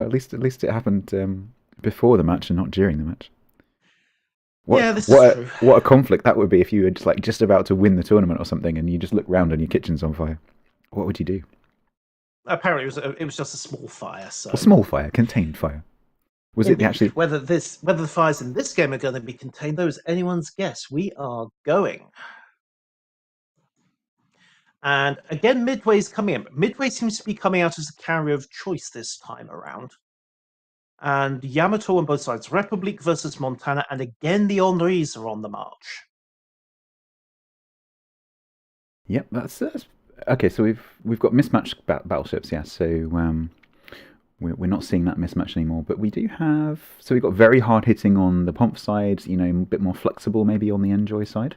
At least it happened before the match and not during the match. What Yeah, this is what a, true. what a conflict that would be if you were just about to win the tournament or something, and you just look round and your kitchen's on fire. What would you do? Apparently, it was just a small fire. A So small fire, contained fire. Was it the indeed, actually? whether the fires in this game are going to be contained, though, is anyone's guess. We are going. And again, Midway's coming in. Midway seems to be coming out as the carrier of choice this time around. And Yamato on both sides. Republic versus Montana. And again, the Henris are on the march. Yep, that's okay. So we've got mismatched battleships, yeah. So we're not seeing that mismatch anymore. But we do have. So we've got very hard hitting on the POMF side. A bit more flexible maybe on the NJOY side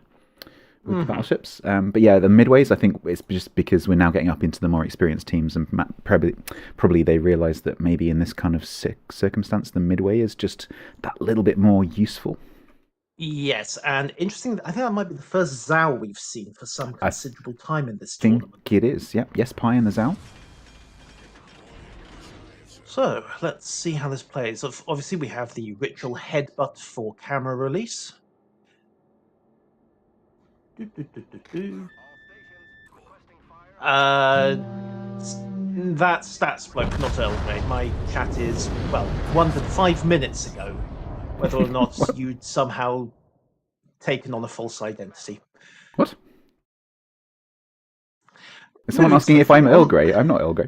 with the Mm-hmm. battleships. But yeah, the midways, I think it's just because we're now getting up into the more experienced teams, and probably they realise that maybe in this kind of circumstance, the midway is just that little bit more useful. Yes, and interesting. I think that might be the first Zhao we've seen for some I considerable time in this think tournament. it is. Yep. Yes, Pi and the Zal. So let's see how this plays. Obviously, we have the ritual headbutt for camera release. Do, do, do, do, do. Uh, that's stats bloke, not Earl Grey. My chat is, well, wondered 5 minutes ago whether or not What? you'd somehow taken on a false identity. What? Is someone Moving asking if swiftly I'm Earl on. Grey? I'm not Earl Grey.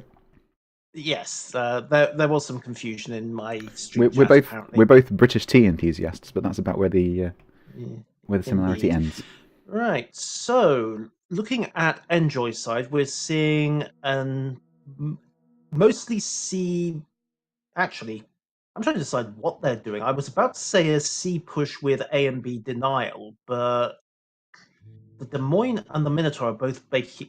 Yes, there was some confusion in my We're, stream we're chat, both we're apparently. both British tea enthusiasts, but that's about Mm, where the similarity indeed. ends. Right, so looking at Enjoy side, we're seeing an mostly C. Actually, I'm trying to decide what they're doing. I was about to say a C push with A and B denial, but the Des Moines and the Minotaur are both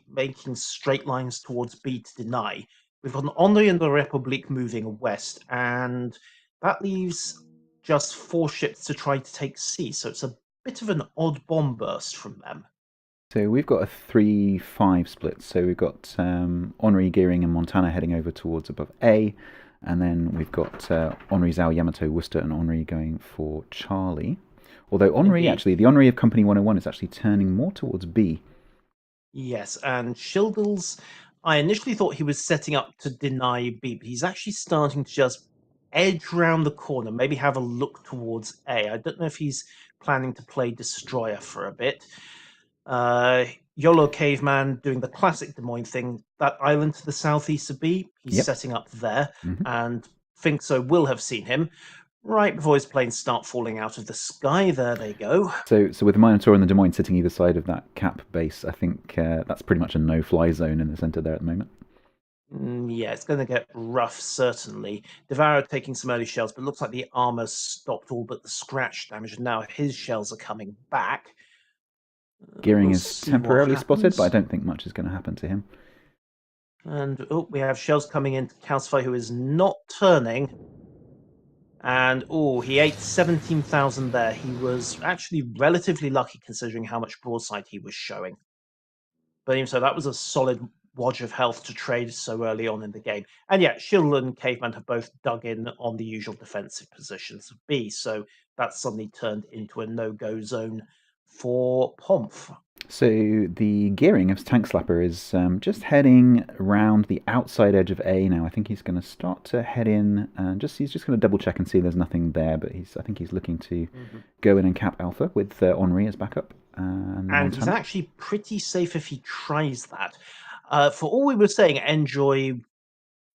making straight lines towards B to deny. We've got an Henri and the Republique moving west, and that leaves just 4 ships to try to take C. So it's a bit of an odd bomb burst from them. So we've got a 3-5 split. So we've got Henri, Gearing, and Montana heading over towards above A, and then we've got Henri, Zhao, Yamato, Worcester, and Henri going for Charlie. Although Henri, Indeed. actually, the Henri of Company 101 is actually turning more towards B. Yes, and Schildel's. I initially thought he was setting up to deny B, but he's actually starting to just edge round the corner, maybe have a look towards A. I don't know if he's planning to play Destroyer for a bit. Uh, YOLO Caveman doing the classic Des Moines thing. That island to the southeast of B, he's Yep. setting up there, hmm and think so will have seen him. Right before his planes start falling out of the sky, there they go. So with the Minotaur and the Des Moines sitting either side of that cap base, I think that's pretty much a no-fly zone in the centre there at the moment. Yeah, it's going to get rough, certainly. Devour taking some early shells, but looks like the armor stopped all but the scratch damage, and now his shells are coming back. Gearing We'll is see what temporarily spotted, but I happens. don't think much is going to happen to him. And oh, we have shells coming into Calcify, who is not turning. And oh, he ate 17,000 there. He was actually relatively lucky considering how much broadside he was showing. But even so, that was a solid wodge of health to trade so early on in the game. And yeah, Shield and Caveman have both dug in on the usual defensive positions of B, so that's suddenly turned into a no-go zone for POMF. So the gearing of Tank Slapper is just heading around the outside edge of A now. I think he's going to start to head in and he's just going to double check and see there's nothing there. But I think he's looking to Mhm. go in and cap Alpha with Henri as backup and And he's Montana. actually pretty safe if he tries that. For all we were saying, Enjoy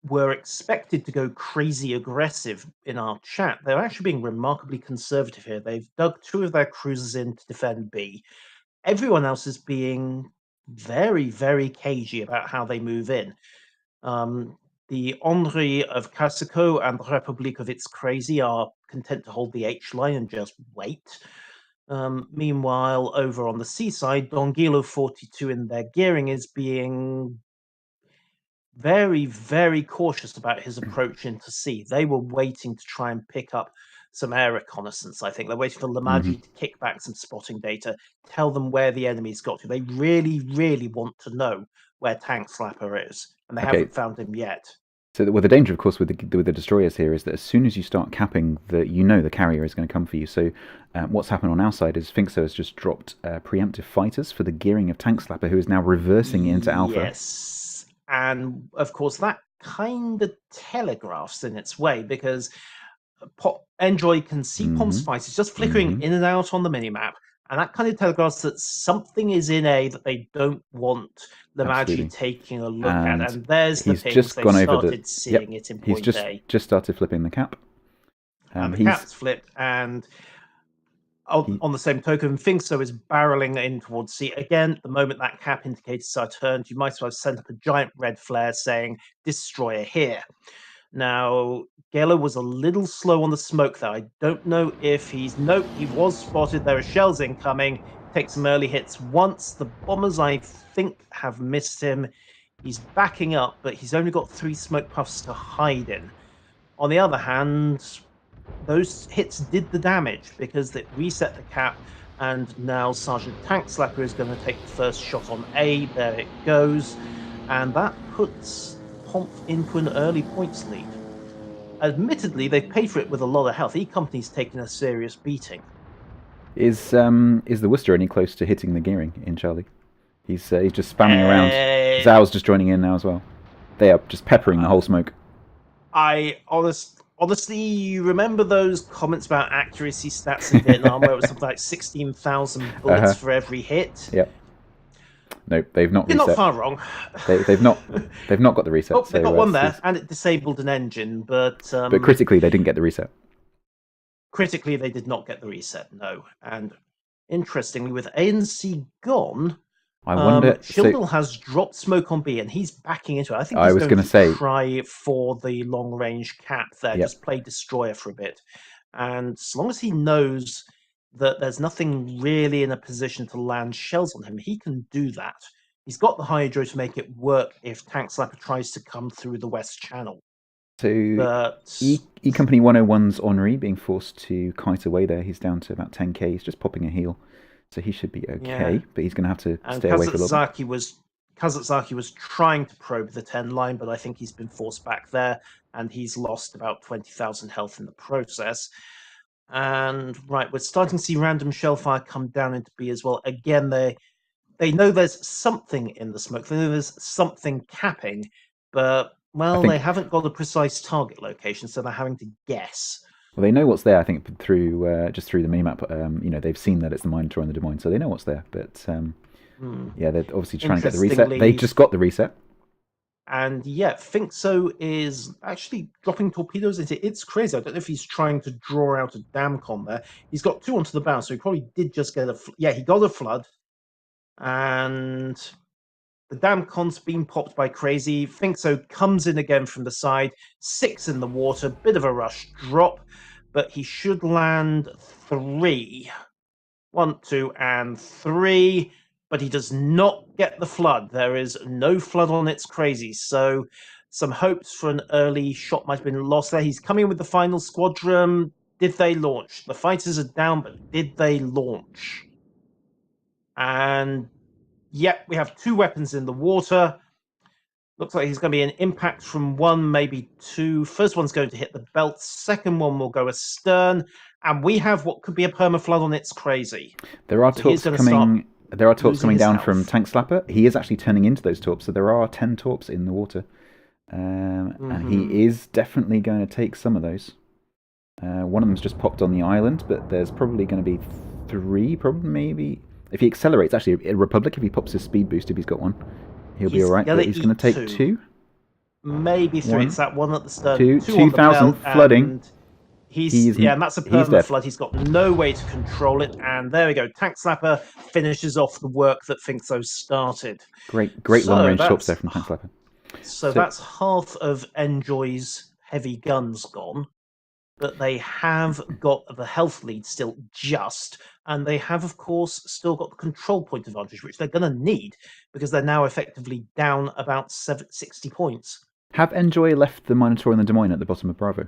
were expected to go crazy aggressive in our chat. They're actually being remarkably conservative here. They've dug 2 of their cruisers in to defend B. Everyone else is being very, very cagey about how they move in. Um, the Henri of Casico and the Republic of It's Crazy are content to hold the H line and just wait. Meanwhile, over on the seaside, Dongilo 42 in their gearing is being very, very cautious about his approach into sea. They were waiting to try and pick up some air reconnaissance, I think. They're waiting for hmm Lamaji to kick back some spotting data, tell them where the enemy's got to. They really, really want to know where Tank Slapper is, and they Okay, haven't found him yet. So, well, the danger, of course, with the destroyers here is that as soon as you start capping, the carrier is going to come for you. So, what's happened on our side is Finxo has just dropped preemptive fighters for the gearing of Tank Slapper, who is now reversing into Alpha. Yes. And of course, that kind of telegraphs in its way because NJOY can see POMF's Hmm. fighters just flickering Hmm. in and out on the minimap. And that kind of telegraphs that something is in A that they don't want them actually Absolutely. taking a look at. And And there's the he's pings. just They've gone over the. started Yep. seeing it in He's point just A. just started flipping the cap. And the He's cap's flipped. And he. on the same token, Finxo is barreling in towards C. Again, the moment that cap indicator are turned, you might as well send up a giant red flare saying, Destroyer here. Now, Gelo was a little slow on the smoke there. I don't know if he's... Nope, he was spotted. There are shells incoming. Takes some early hits once. The bombers, I think, have missed him. He's backing up, but he's only got 3 smoke puffs to hide in. On the other hand, those hits did the damage because it reset the cap, and now Sergeant Tank Slapper is going to take the first shot on A. There it goes, and that puts POMF into an early points lead. Admittedly, they've paid for it with a lot of health. E Company's taken a serious beating. Is the Worcester any close to hitting the gearing in Charlie? He's just spamming around. Zhao's just joining in now as well. They are just peppering the whole smoke. I honestly, you remember those comments about accuracy stats in Vietnam where it was something like 16,000 bullets for every hit? Yep. Nope, they've not You're reset. not far wrong. They've not got the reset. Oh, they so, got one there, and it disabled an engine, but critically they didn't get the reset. Critically, they did not get the reset. No, and interestingly, with ANC gone, I wonder. Shildle has dropped smoke on B, and he's backing into it. I think I he's was going gonna to say, try for the long range cap there. Yep. Just play destroyer for a bit, and as long as he knows that there's nothing really in a position to land shells on him, he can do that. He's got the hydro to make it work if Tank Slapper tries to come through the West Channel. So But E Company 101's Henri being forced to kite away there. He's down to about 10k. He's just popping a heal, so he should be okay. yeah, But he's going to have to and stay away for a little bit. Kazatzaki was trying to probe the 10 line, but I think he's been forced back there, and he's lost about 20,000 health in the process. And right, we're starting to see random shellfire come down into B as well. Again, they know there's something in the smoke. They know there's something capping, but well, they haven't got a precise target location, so they're having to guess. Well, they know what's there. I think through just through the minimap, they've seen that it's the Minotaur and the Des Moines, so they know what's there. But yeah, they're obviously trying to get the reset. They just got the reset. And yeah, Finxo is actually dropping torpedoes into it. It's crazy. I don't know if he's trying to draw out a damcon there. He's got 2 onto the bow, so he probably did just get he got a flood. And the damcon's been popped by Crazy. Finxo comes in again from the side. 6 in the water. Bit of a rush drop, but he should land 3. 1, 2, and 3. But he does not get the flood. There is no flood on It's Crazy. So some hopes for an early shot might have been lost there. He's coming with the final squadron. Did they launch? The fighters are down, but did they launch? And yep, we have 2 weapons in the water. Looks like he's going to be an impact from 1, maybe 2. First one's going to hit the belt. Second one will go astern. And we have what could be a permaflood on It's Crazy. There are torps coming. There are torps coming down from Tank Slapper. He is actually turning into those torps, so there are 10 torps in the water. And he is definitely going to take some of those. One of them's just popped on the island, but there's probably going to be 3, probably maybe. If he accelerates, actually, in Republic, if he pops his speed boost, if he's got one, he'll be alright, but he's going to take 2. Maybe 3. It's that one at the stern. 2,000 flooding. And that's a permanent flood. He's got no way to control it. And there we go. Tank Slapper finishes off the work that Finxo started. Great long-range torps there from Tank Slapper. So that's half of NJOY's heavy guns gone. But they have got the health lead still just. And they have, of course, still got the control point advantage, which they're going to need because they're now effectively down about 60 points. Have NJOY left the Minotaur and the Des Moines at the bottom of Bravo?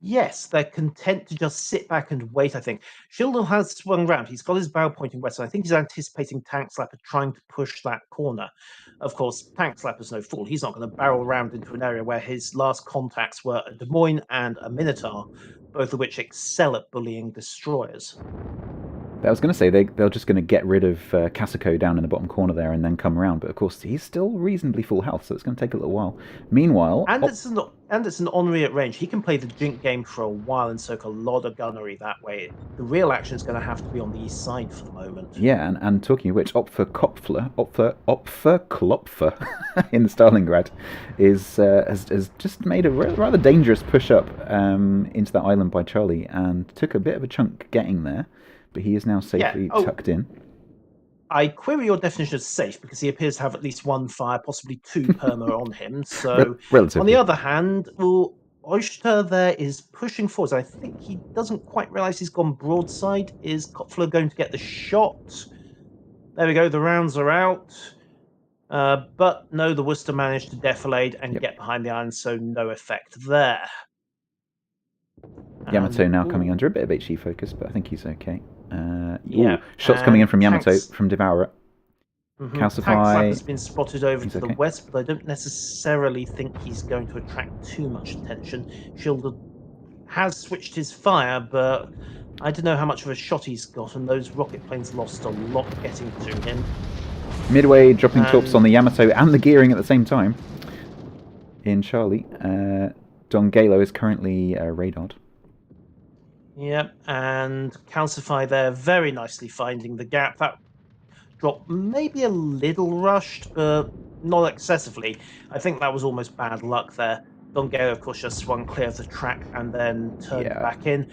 Yes, they're content to just sit back and wait, I think. Shildon has swung round. He's got his bow pointing west, and I think he's anticipating Tank Slapper trying to push that corner. Of course, Tank Slapper's no fool. He's not going to barrel around into an area where his last contacts were a Des Moines and a Minotaur, both of which excel at bullying destroyers. But I was going to say they're just going to get rid of Casico down in the bottom corner there and then come around. But of course, he's still reasonably full health, so it's going to take a little while. Meanwhile, And it's an Henri at range. He can play the Jink game for a while and soak a lot of gunnery that way. The real action is going to have to be on the east side for the moment. yeah, and talking of which, Opfer Klopfer in the Stalingrad has just made a rather dangerous push up into that island by Charlie and took a bit of a chunk getting there, but he is now safely tucked in. I query your definition of safe because he appears to have at least one fire, possibly two perma on him. So, Relatively. on the other hand, Oyster there is pushing forwards. I think he doesn't quite realise he's gone broadside. Is Kopfler going to get the shot? There we go. The rounds are out. But no, the Worcester managed to defilade and get behind the iron, so no effect there. Yamato now coming under a bit of HE focus, but I think he's okay. Shots and coming in from Yamato, from Devourer. Calcify. Tank Slap has been spotted over to the west, but I don't necessarily think he's going to attract too much attention. Shielded has switched his fire, but I don't know how much of a shot he's got, and those rocket planes lost a lot getting to him. Midway, dropping torps on the Yamato and the gearing at the same time. In Charlie, Don Galo is currently radared. Yep, and Calcify there very nicely finding the gap. That drop maybe a little rushed, but not excessively. I think that was almost bad luck there. Don Galo, of course, just swung clear of the track and then turned back in.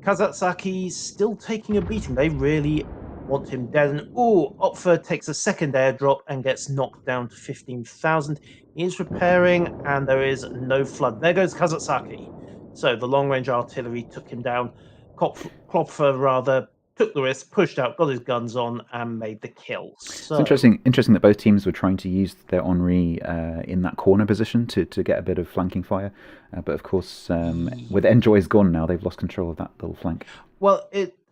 Kazatsuki still taking a beating. They really want him dead. And Opfer takes a second airdrop and gets knocked down to 15,000. He is repairing, and there is no flood. There goes Kazatsuki. So the long-range artillery took him down. Klopfer rather took the risk, pushed out, got his guns on, and made the kill. So it's interesting that both teams were trying to use their Henri in that corner position to get a bit of flanking fire. But of course, with NJOY's gone now, they've lost control of that little flank. Well,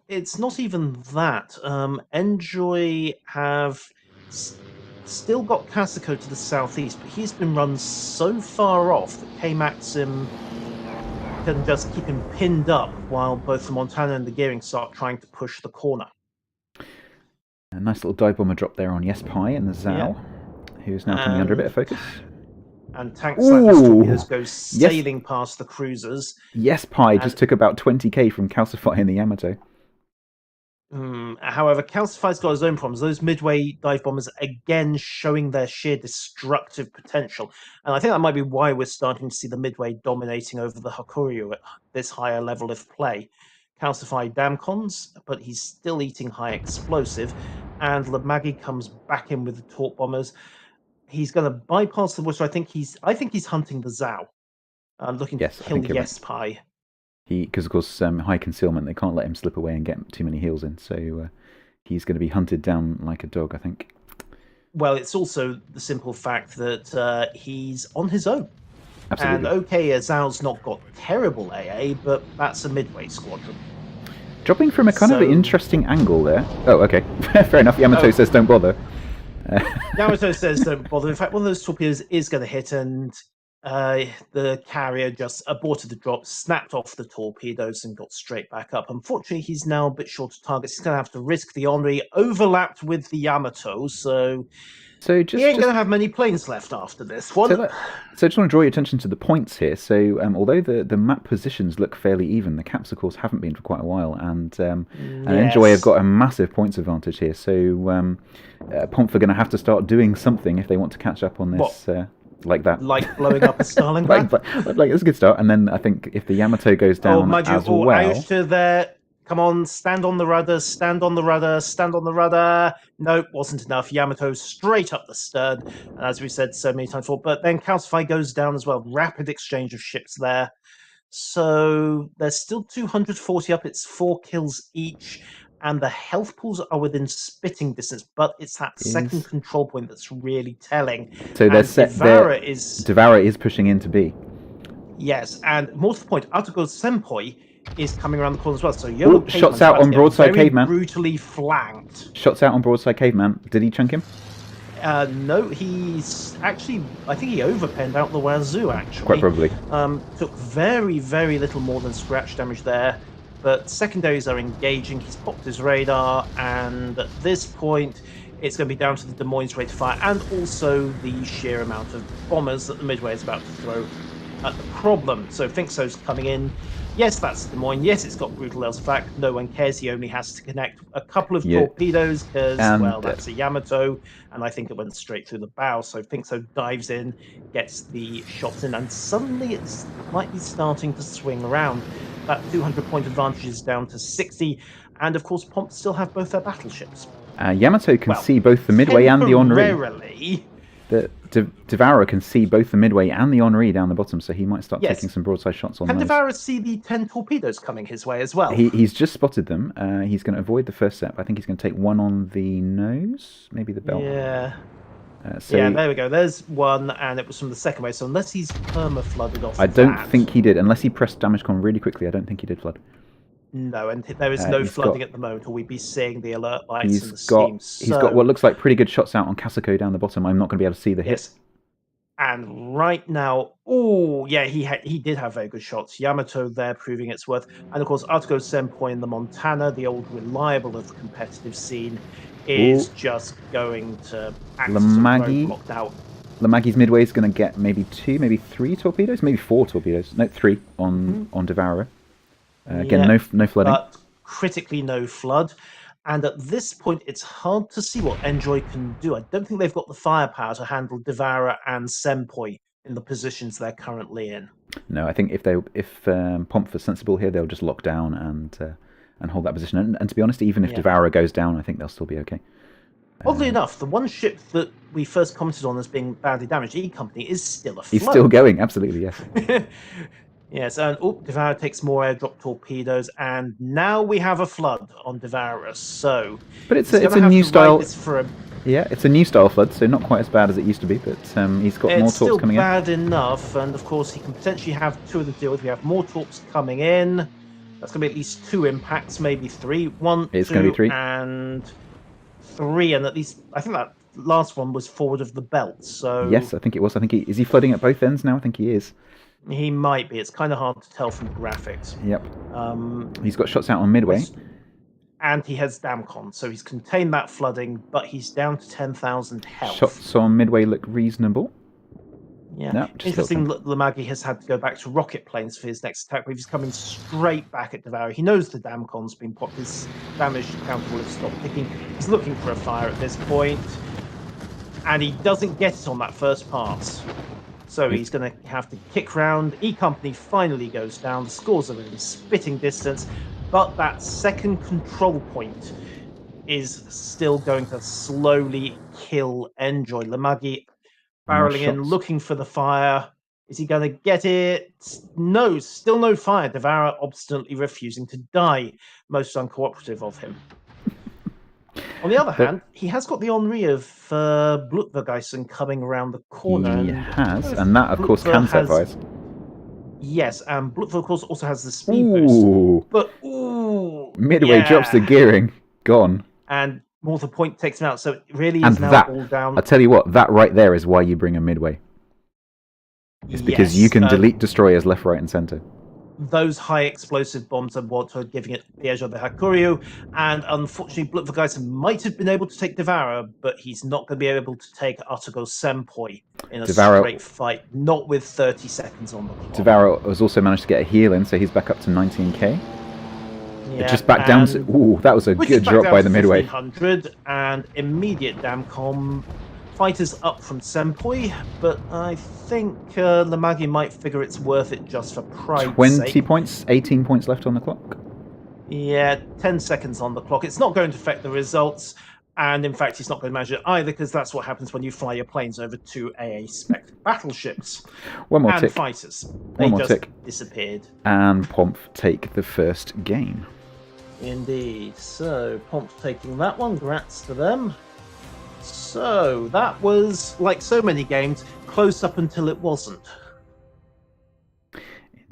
it's not even that. NJOY have still got Casico to the southeast, but he's been run so far off that K-Maxim can just keep him pinned up while both the Montana and the Gearing start trying to push the corner. A nice little dive bomber drop there on Yespai and the Zhao, who's now coming under a bit of focus. And Tank Slapper's torpedoes go sailing past the cruisers. Yespai just took about 20k from Calcify in the Yamato. However, Calcify's got his own problems. Those Midway dive bombers again showing their sheer destructive potential. And I think that might be why we're starting to see the Midway dominating over the Hakuryu at this higher level of play. Calcify Damcons, but he's still eating high explosive. And Lamagi comes back in with the torp bombers. He's going to bypass the Worcester. I think he's hunting the Zhao. Looking to kill Yespai. Because of course, high concealment, they can't let him slip away and get too many heals in. So he's going to be hunted down like a dog, I think. Well, it's also the simple fact that he's on his own. Absolutely. And Zhao's not got terrible AA, but that's a Midway squadron. Dropping from a kind of interesting angle there. Oh, okay. Fair enough. Yamato says don't bother. Yamato says don't bother. In fact, one of those torpedoes is going to hit, and the carrier just aborted the drop, snapped off the torpedoes, and got straight back up. Unfortunately, he's now a bit short of targets. He's going to have to risk the Henri, overlapped with the Yamato, so he ain't going to have many planes left after this one. So I just want to draw your attention to the points here. So although the map positions look fairly even, the caps, of course, haven't been for quite a while, and NJOY have got a massive points advantage here. So POMF are going to have to start doing something if they want to catch up on this. Like that. Like blowing up a Stalingrad? like it's a good start. And then I think if the Yamato goes down as well... Ayushta there. Come on, stand on the rudder, stand on the rudder, stand on the rudder. Nope, wasn't enough. Yamato straight up the stern. And as we said so many times before, but then Calcify goes down as well. Rapid exchange of ships there. So there's still 240 up. It's 4 kills each. And the health pools are within spitting distance, but it's that second control point that's really telling. So Devourer is pushing into B. Yes, and more to the point, Article Senpoi is coming around the corner as well. So Yellow Oh, shots Caveman's out about on to get Broadside very Caveman. brutally flanked. Shots out on Broadside Caveman. Did he chunk him? No, he's actually, I think he overpenned out the wazoo, Quite actually. probably. Took very, very little more than scratch damage there, but secondaries are engaging. He's popped his radar, and at this point, it's going to be down to the Des Moines' rate of fire and also the sheer amount of bombers that the Midway is about to throw at the problem. So Finkso's coming in. Yes, that's Des Moines. Yes, it's got brutal else fact. No one cares. He only has to connect a couple of torpedoes because, well, that's a Yamato, and I think it went straight through the bow. So Finkso dives in, gets the shots in, and suddenly it might be starting to swing around. That 200-point advantage is down to 60, and of course, POMF still have both their battleships. Yamato can see both the Midway and the Henri. Temporarily. The Devourer can see both the Midway and the Henri down the bottom, so he might start taking some broadside shots on those. Can Devourer see the 10 torpedoes coming his way as well? He's just spotted them. He's going to avoid the first set. I think he's going to take one on the nose, maybe the belt. Yeah. Yeah, there we go. There's one, and it was from the second wave. So unless he's perma-flooded off I don't think he did. Unless he pressed damage con really quickly, I don't think he did flood. No, and there is no flooding at the moment, or we'd be seeing the alert lights and the steam. He's got what looks like pretty good shots out on Casako down the bottom. I'm not going to be able to see the hit. And right now, oh yeah, he did have very good shots. Yamato there proving its worth, and of course Artico Senpoi in the Montana, the old reliable of the competitive scene, is just going to act as a road blocked out. Lamagi's Midway is going to get maybe 2, maybe 3 torpedoes, maybe 4 torpedoes. No, 3 on Devourer. Again, no flooding. But critically no flood. And at this point, it's hard to see what NJOY can do. I don't think they've got the firepower to handle Devourer and Senpoi in the positions they're currently in. No, I think if POMF are sensible here, they'll just lock down and hold that position. And to be honest, even if Devourer goes down, I think they'll still be okay. Oddly enough, the one ship that we first commented on as being badly damaged, E Company, is still afloat. He's still going, absolutely, yes. Yes, and Devourer takes more airdrop torpedoes, and now we have a flood on Devourer. So, but it's a new style. Yeah, it's a new style flood, so not quite as bad as it used to be. But he's got more torps coming in. It's still bad enough, and of course he can potentially have 2 of them to deal with. We have more torps coming in. That's going to be at least 2 impacts, maybe 3. 1, it's 2, going to be 3. And 3, and at least I think that last one was forward of the belt. So yes, I think it was. I think is he flooding at both ends now? I think he is. He might be. It's kind of hard to tell from the graphics. Yep. He's got shots out on Midway. And he has Damcon, so he's contained that flooding, but he's down to 10,000 health. Shots on Midway look reasonable. Yeah. No, interesting, Lamagi has had to go back to rocket planes for his next attack, but he's coming straight back at Devourer. He knows the Damcon's been popped. His damage counter will have stopped ticking. He's looking for a fire at this point, and he doesn't get it on that first pass. So he's going to have to kick round. E Company finally goes down. The scores are within spitting distance, but that second control point is still going to slowly kill NJOY. Lamagi barreling in, looking for the fire. Is he going to get it? No, still no fire. Devourer obstinately refusing to die. Most uncooperative of him. On the other hand, he has got the Henri of Blutvergeisen coming around the corner. He has, and that, of course, can set fires. Yes, and Blutver, of course, also has the speed boost. But, Midway drops the gearing. Gone. And Mortal Point takes him out, so it really is now all down. I'll tell you what, that right there is why you bring a Midway. It's because you can delete destroyers left, right, and centre. Those high explosive bombs are what are giving it the edge of the Hakuryu, and unfortunately Blutvergeisen might have been able to take Devourer, but he's not going to be able to take Artigo Senpoi in a straight fight, not with 30 seconds on the clock. Devourer has also managed to get a heal in, so he's back up to 19k. Yeah, just back down to... Ooh, that was a good drop by the Midway. 100 and immediate damcom. Fighters up from Senpoi, but I think Lamagi might figure it's worth it just for pride's 20 sake. points, 18 points left on the clock. Yeah, 10 seconds on the clock. It's not going to affect the results, and in fact, it's not going to measure it either, because that's what happens when you fly your planes over 2 AA spec battleships. One more tick. Fighters. One more tick. Disappeared. And POMF take the first game. Indeed. So, POMF taking that one. Grats to them. So, that was, like so many games, close up until it wasn't.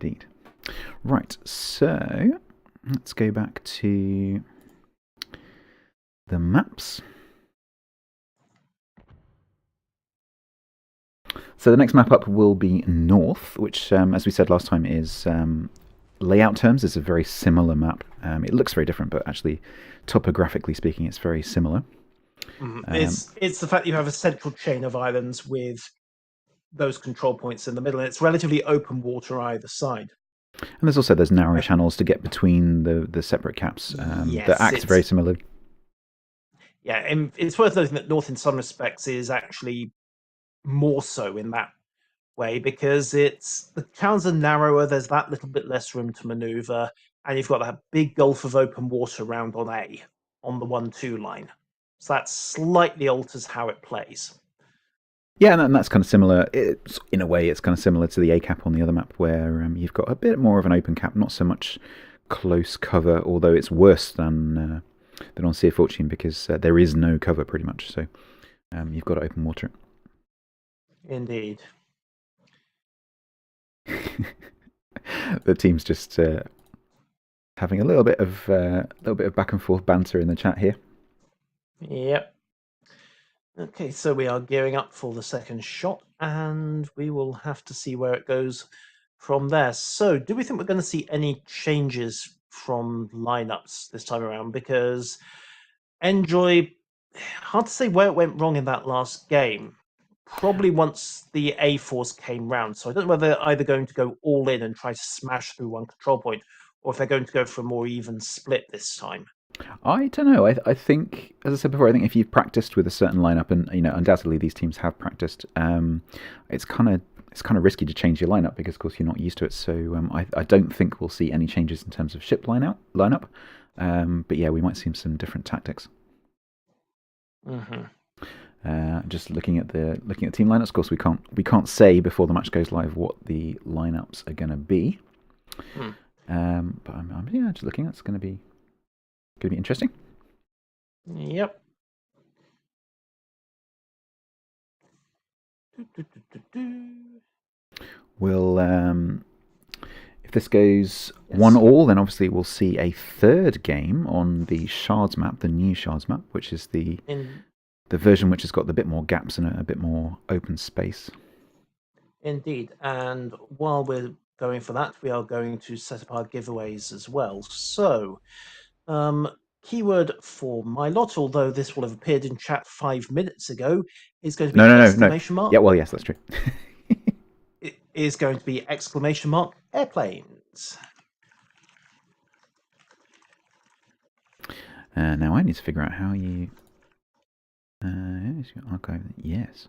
Indeed. Right, so let's go back to the maps. So the next map up will be North, which, as we said last time, is layout terms is a very similar map. It looks very different, but actually, topographically speaking, it's very similar. It's the fact that you have a central chain of islands with those control points in the middle, and it's relatively open water either side. And there's narrow channels to get between the separate caps that act very similarly. Yeah, and it's worth noting that North, in some respects, is actually more so in that way because the channels are narrower. There's that little bit less room to maneuver, and you've got that big gulf of open water around on the 1-2 line. So that slightly alters how it plays. Yeah, and that's kind of similar. In a way, it's kind of similar to the A cap on the other map, where you've got a bit more of an open cap, not so much close cover, although it's worse than on Sea of Fortune because there is no cover pretty much. So you've got to open water. Indeed. The team's just having a little bit of back and forth banter in the chat here. Yep. Okay, so we are gearing up for the second shot, and we will have to see where it goes from there. So, do we think we're going to see any changes from lineups this time around? Because NJOY, hard to say where it went wrong in that last game. Probably once the A Force came round. So I don't know whether they're either going to go all in and try to smash through one control point, or if they're going to go for a more even split this time. I don't know. I think, as I said before, I think if you've practiced with a certain lineup, and undoubtedly these teams have practiced, it's kind of risky to change your lineup because, of course, you're not used to it. So I don't think we'll see any changes in terms of ship lineup. But yeah, we might see some different tactics. Mm-hmm. Just looking at team lineups. Of course, we can't say before the match goes live what the lineups are going to be. But I'm just looking. It's going to be interesting. Yep. We'll if this goes 1-1, then obviously we'll see a third game on the Shards map, the new Shards map, which is the version which has got a bit more gaps and a bit more open space. Indeed, and while we're going for that, we are going to set up our giveaways as well. So, keyword for my lot, although this will have appeared in chat 5 minutes ago, is going to be exclamation mark. Yeah, well, yes, that's true. It is going to be exclamation mark airplanes. Now I need to figure out how you archive. Yes.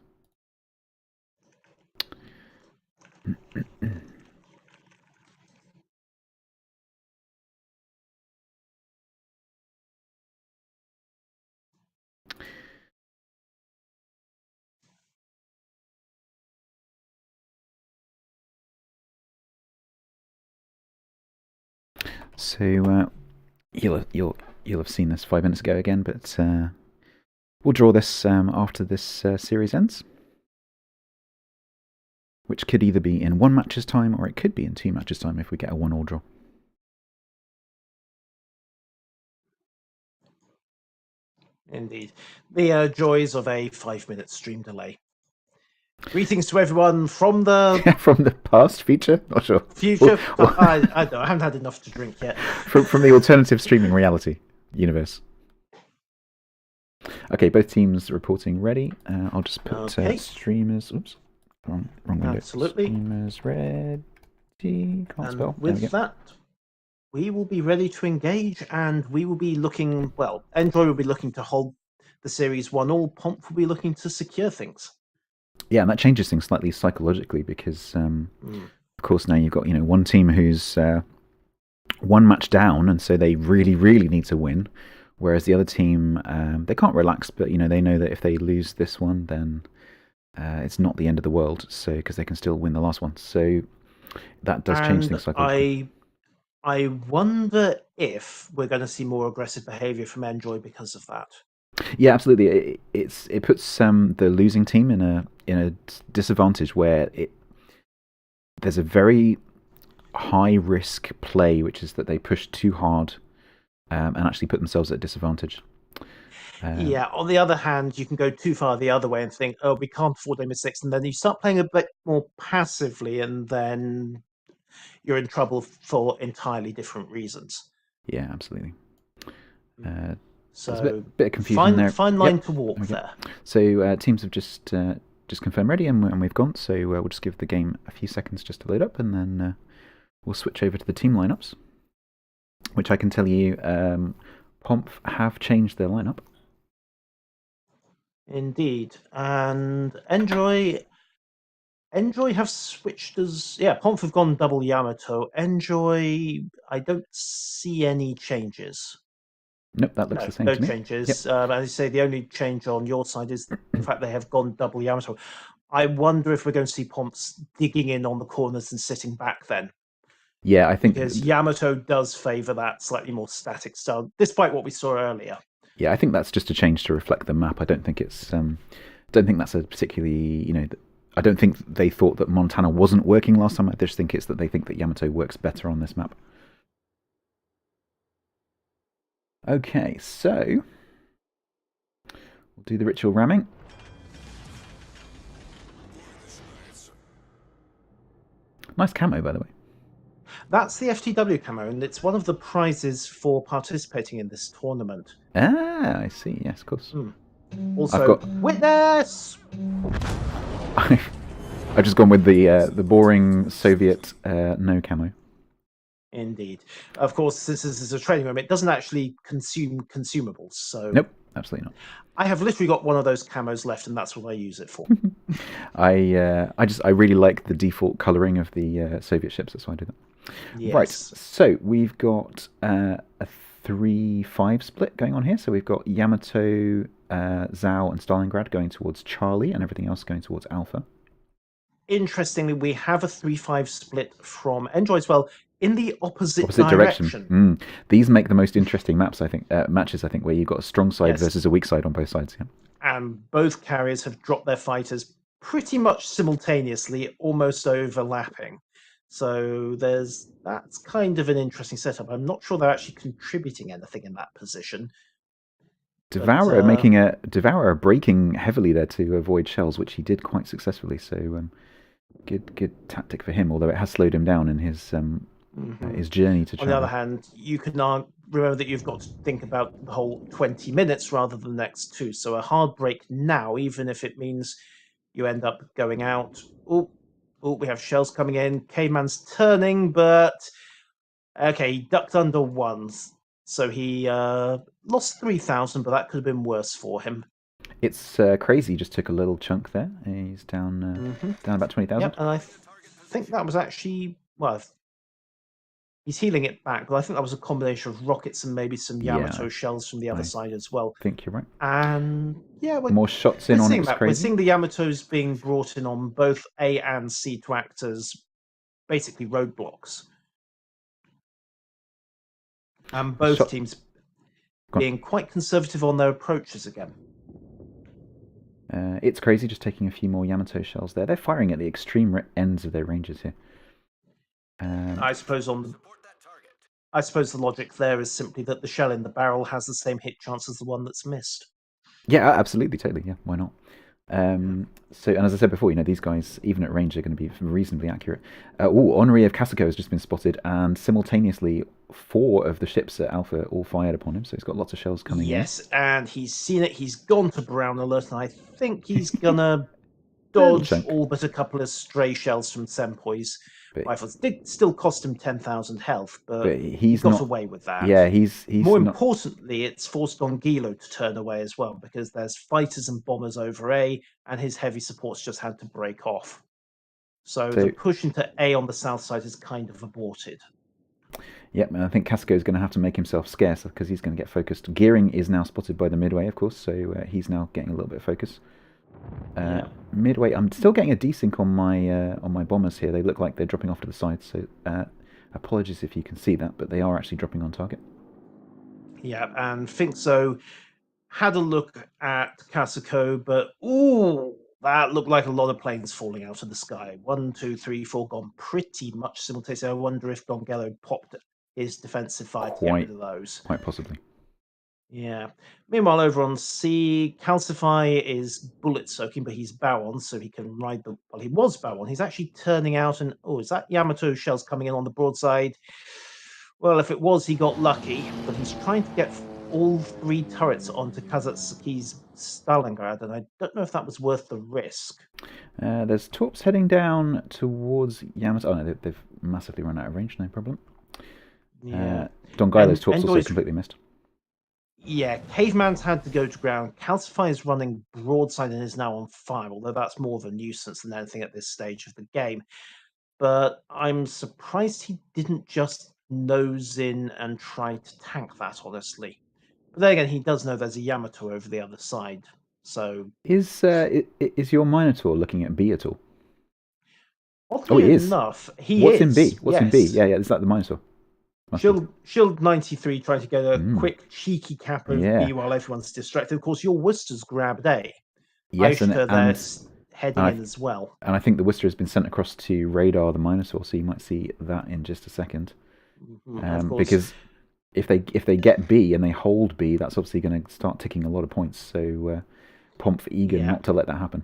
So you'll have seen this 5 minutes ago again, but we'll draw this after this series ends, which could either be in 1 match's time or it could be in 2 matches' time if we get a 1-1 draw. Indeed. The joys of a 5-minute stream delay. Greetings to everyone from the from the past feature, not sure. Future. I don't know. I haven't had enough to drink yet. from the alternative streaming reality universe. Okay, both teams reporting ready. I'll just put streamers. Oops, wrong window. Absolutely. Streamers ready. Can't spell. With that, we will be ready to engage, and we will be looking. Well, NJOY will be looking to hold the series 1-1. POMF will be looking to secure things. Yeah, and that changes things slightly psychologically because, of course, now you've got one team who's 1 match down, and so they really, really need to win. Whereas the other team, they can't relax, but they know that if they lose this one, then it's not the end of the world. So because they can still win the last one, so that does change things psychologically. I wonder if we're going to see more aggressive behaviour from NJOY because of that. Yeah, absolutely. It puts the losing team in a disadvantage where there's a very high risk play, which is that they push too hard and actually put themselves at a disadvantage. Yeah, on the other hand, you can go too far the other way and think, oh, we can't afford their mistakes. And then you start playing a bit more passively, and then you're in trouble for entirely different reasons. Yeah, absolutely. There's a So, bit of confusion there. fine line Yep. to walk Okay. there. So teams have just confirmed ready, and we've gone. So we'll just give the game a few seconds just to load up, and then we'll switch over to the team lineups, which I can tell you, POMF have changed their lineup. Indeed. And NJOY have switched as POMF have gone double Yamato. NJOY, I don't see any changes. Nope, that looks No, the same no to me. changes. Yep. As you say, the only change on your side is the fact they have gone double Yamato. I wonder if we're going to see POMFs digging in on the corners and sitting back then. Yeah, I think. Because Yamato does favour that slightly more static style, despite what we saw earlier. Yeah, I think that's just a change to reflect the map. I don't think it's. Don't think that's a particularly. I don't think they thought that Montana wasn't working last time. I just think it's that they think that Yamato works better on this map. Okay, so we'll do the ritual ramming. Nice camo, by the way. That's the FTW camo, and it's one of the prizes for participating in this tournament. Ah, I see. Yes, of course. Also, witness! I've just gone with the boring Soviet no camo. Indeed. Of course, since this is a training room, it doesn't actually consume consumables. So nope, absolutely not. I have literally got one of those camos left, and that's what I use it for. I really like the default coloring of the Soviet ships. That's why I do that. Yes. Right. So we've got a 3-5 split going on here. So we've got Yamato, Zhao, and Stalingrad going towards Charlie, and everything else going towards Alpha. Interestingly, we have a 3-5 split from NJOY as well, in the opposite direction. These make the most interesting maps, I think. Matches, I think, where you've got a strong side versus a weak side on both sides. Yeah. And both carriers have dropped their fighters pretty much simultaneously, almost overlapping. So that's kind of an interesting setup. I'm not sure they're actually contributing anything in that position. Devourer breaking heavily there to avoid shells, which he did quite successfully. So good tactic for him. Although it has slowed him down in his journey to. On the other hand, you can remember that you've got to think about the whole 20 minutes rather than the next 2. So a hard break now, even if it means you end up going out. Oh, we have shells coming in. K-Man's turning, but okay, he ducked under 1. So he lost 3,000, but that could have been worse for him. It's crazy. He just took a little chunk there. He's down about 20,000. Yep, and I think that was actually, he's healing it back, but I think that was a combination of rockets and maybe some Yamato shells from the other side as well. I think you're right. And more shots in on it. We're seeing the Yamatos being brought in on both A and C to act as basically roadblocks. And both teams being quite conservative on their approaches again. It's crazy just taking a few more Yamato shells there. They're firing at the extreme ends of their ranges here. I suppose the logic there is simply that the shell in the barrel has the same hit chance as the one that's missed. Yeah, absolutely, totally. Yeah, why not? And as I said before, these guys, even at range, are going to be reasonably accurate. Henri of Casico has just been spotted, and simultaneously 4 of the ships at Alpha all fired upon him, so he's got lots of shells coming in. Yes, and he's seen it. He's gone to brown alert, and I think he's going to dodge all but a couple of stray shells from Senpoi's rifles. It did still cost him 10,000 health, but he got away with that. Yeah, he's more importantly, it's forced Gilo to turn away as well, because there's fighters and bombers over A, and his heavy supports just had to break off. So the push into A on the south side is kind of aborted. Yep, and I think Casco is going to have to make himself scarce because he's going to get focused. Gearing is now spotted by the midway, of course, so he's now getting a little bit of focus. Midway, I'm still getting a desync on my bombers here. They look like they're dropping off to the side, so apologies if you can see that, but they are actually dropping on target. Yeah, and think so. Had a look at Casico, but That looked like a lot of planes falling out of the sky. 1, 2, 3, 4 gone pretty much simultaneously. I wonder if Gongelo popped his defensive fire to get rid Quite, of those. quite possibly. Yeah. Meanwhile, over on C, Calcify is bullet soaking, but he's bow on, so he can ride the. Well, he was bow on. He's actually turning out, and oh, is that Yamato shells coming in on the broadside? Well, if it was, he got lucky, but he's trying to get all 3 turrets onto Kazatsuki's Stalingrad, and I don't know if that was worth the risk. There's torps heading down towards Yamato. Oh no, they've massively run out of range. No problem. Yeah. Dongailo's torps also Enjoy's completely missed. Yeah, Caveman's had to go to ground. Calcify is running broadside and is now on fire, although that's more of a nuisance than anything at this stage of the game. But I'm surprised he didn't just nose in and try to tank that, honestly. But then again, he does know there's a Yamato over the other side, so... Is your Minotaur looking at B at all? Oh, Oddly he is. enough, he What's is. in B? What's in B? Yes. Yeah, is that the Minotaur? Must be. Shield 93 trying to get a quick, cheeky cap of Yeah. B while everyone's distracted. Of course, your Worcester's grabbed A. Yes, and they're heading and in as well. And I think the Worcester has been sent across to radar the Minotaur, so you might see that in just a second. Because if they get B and they hold B, that's obviously going to start ticking a lot of points. So POMF eager not to let that happen.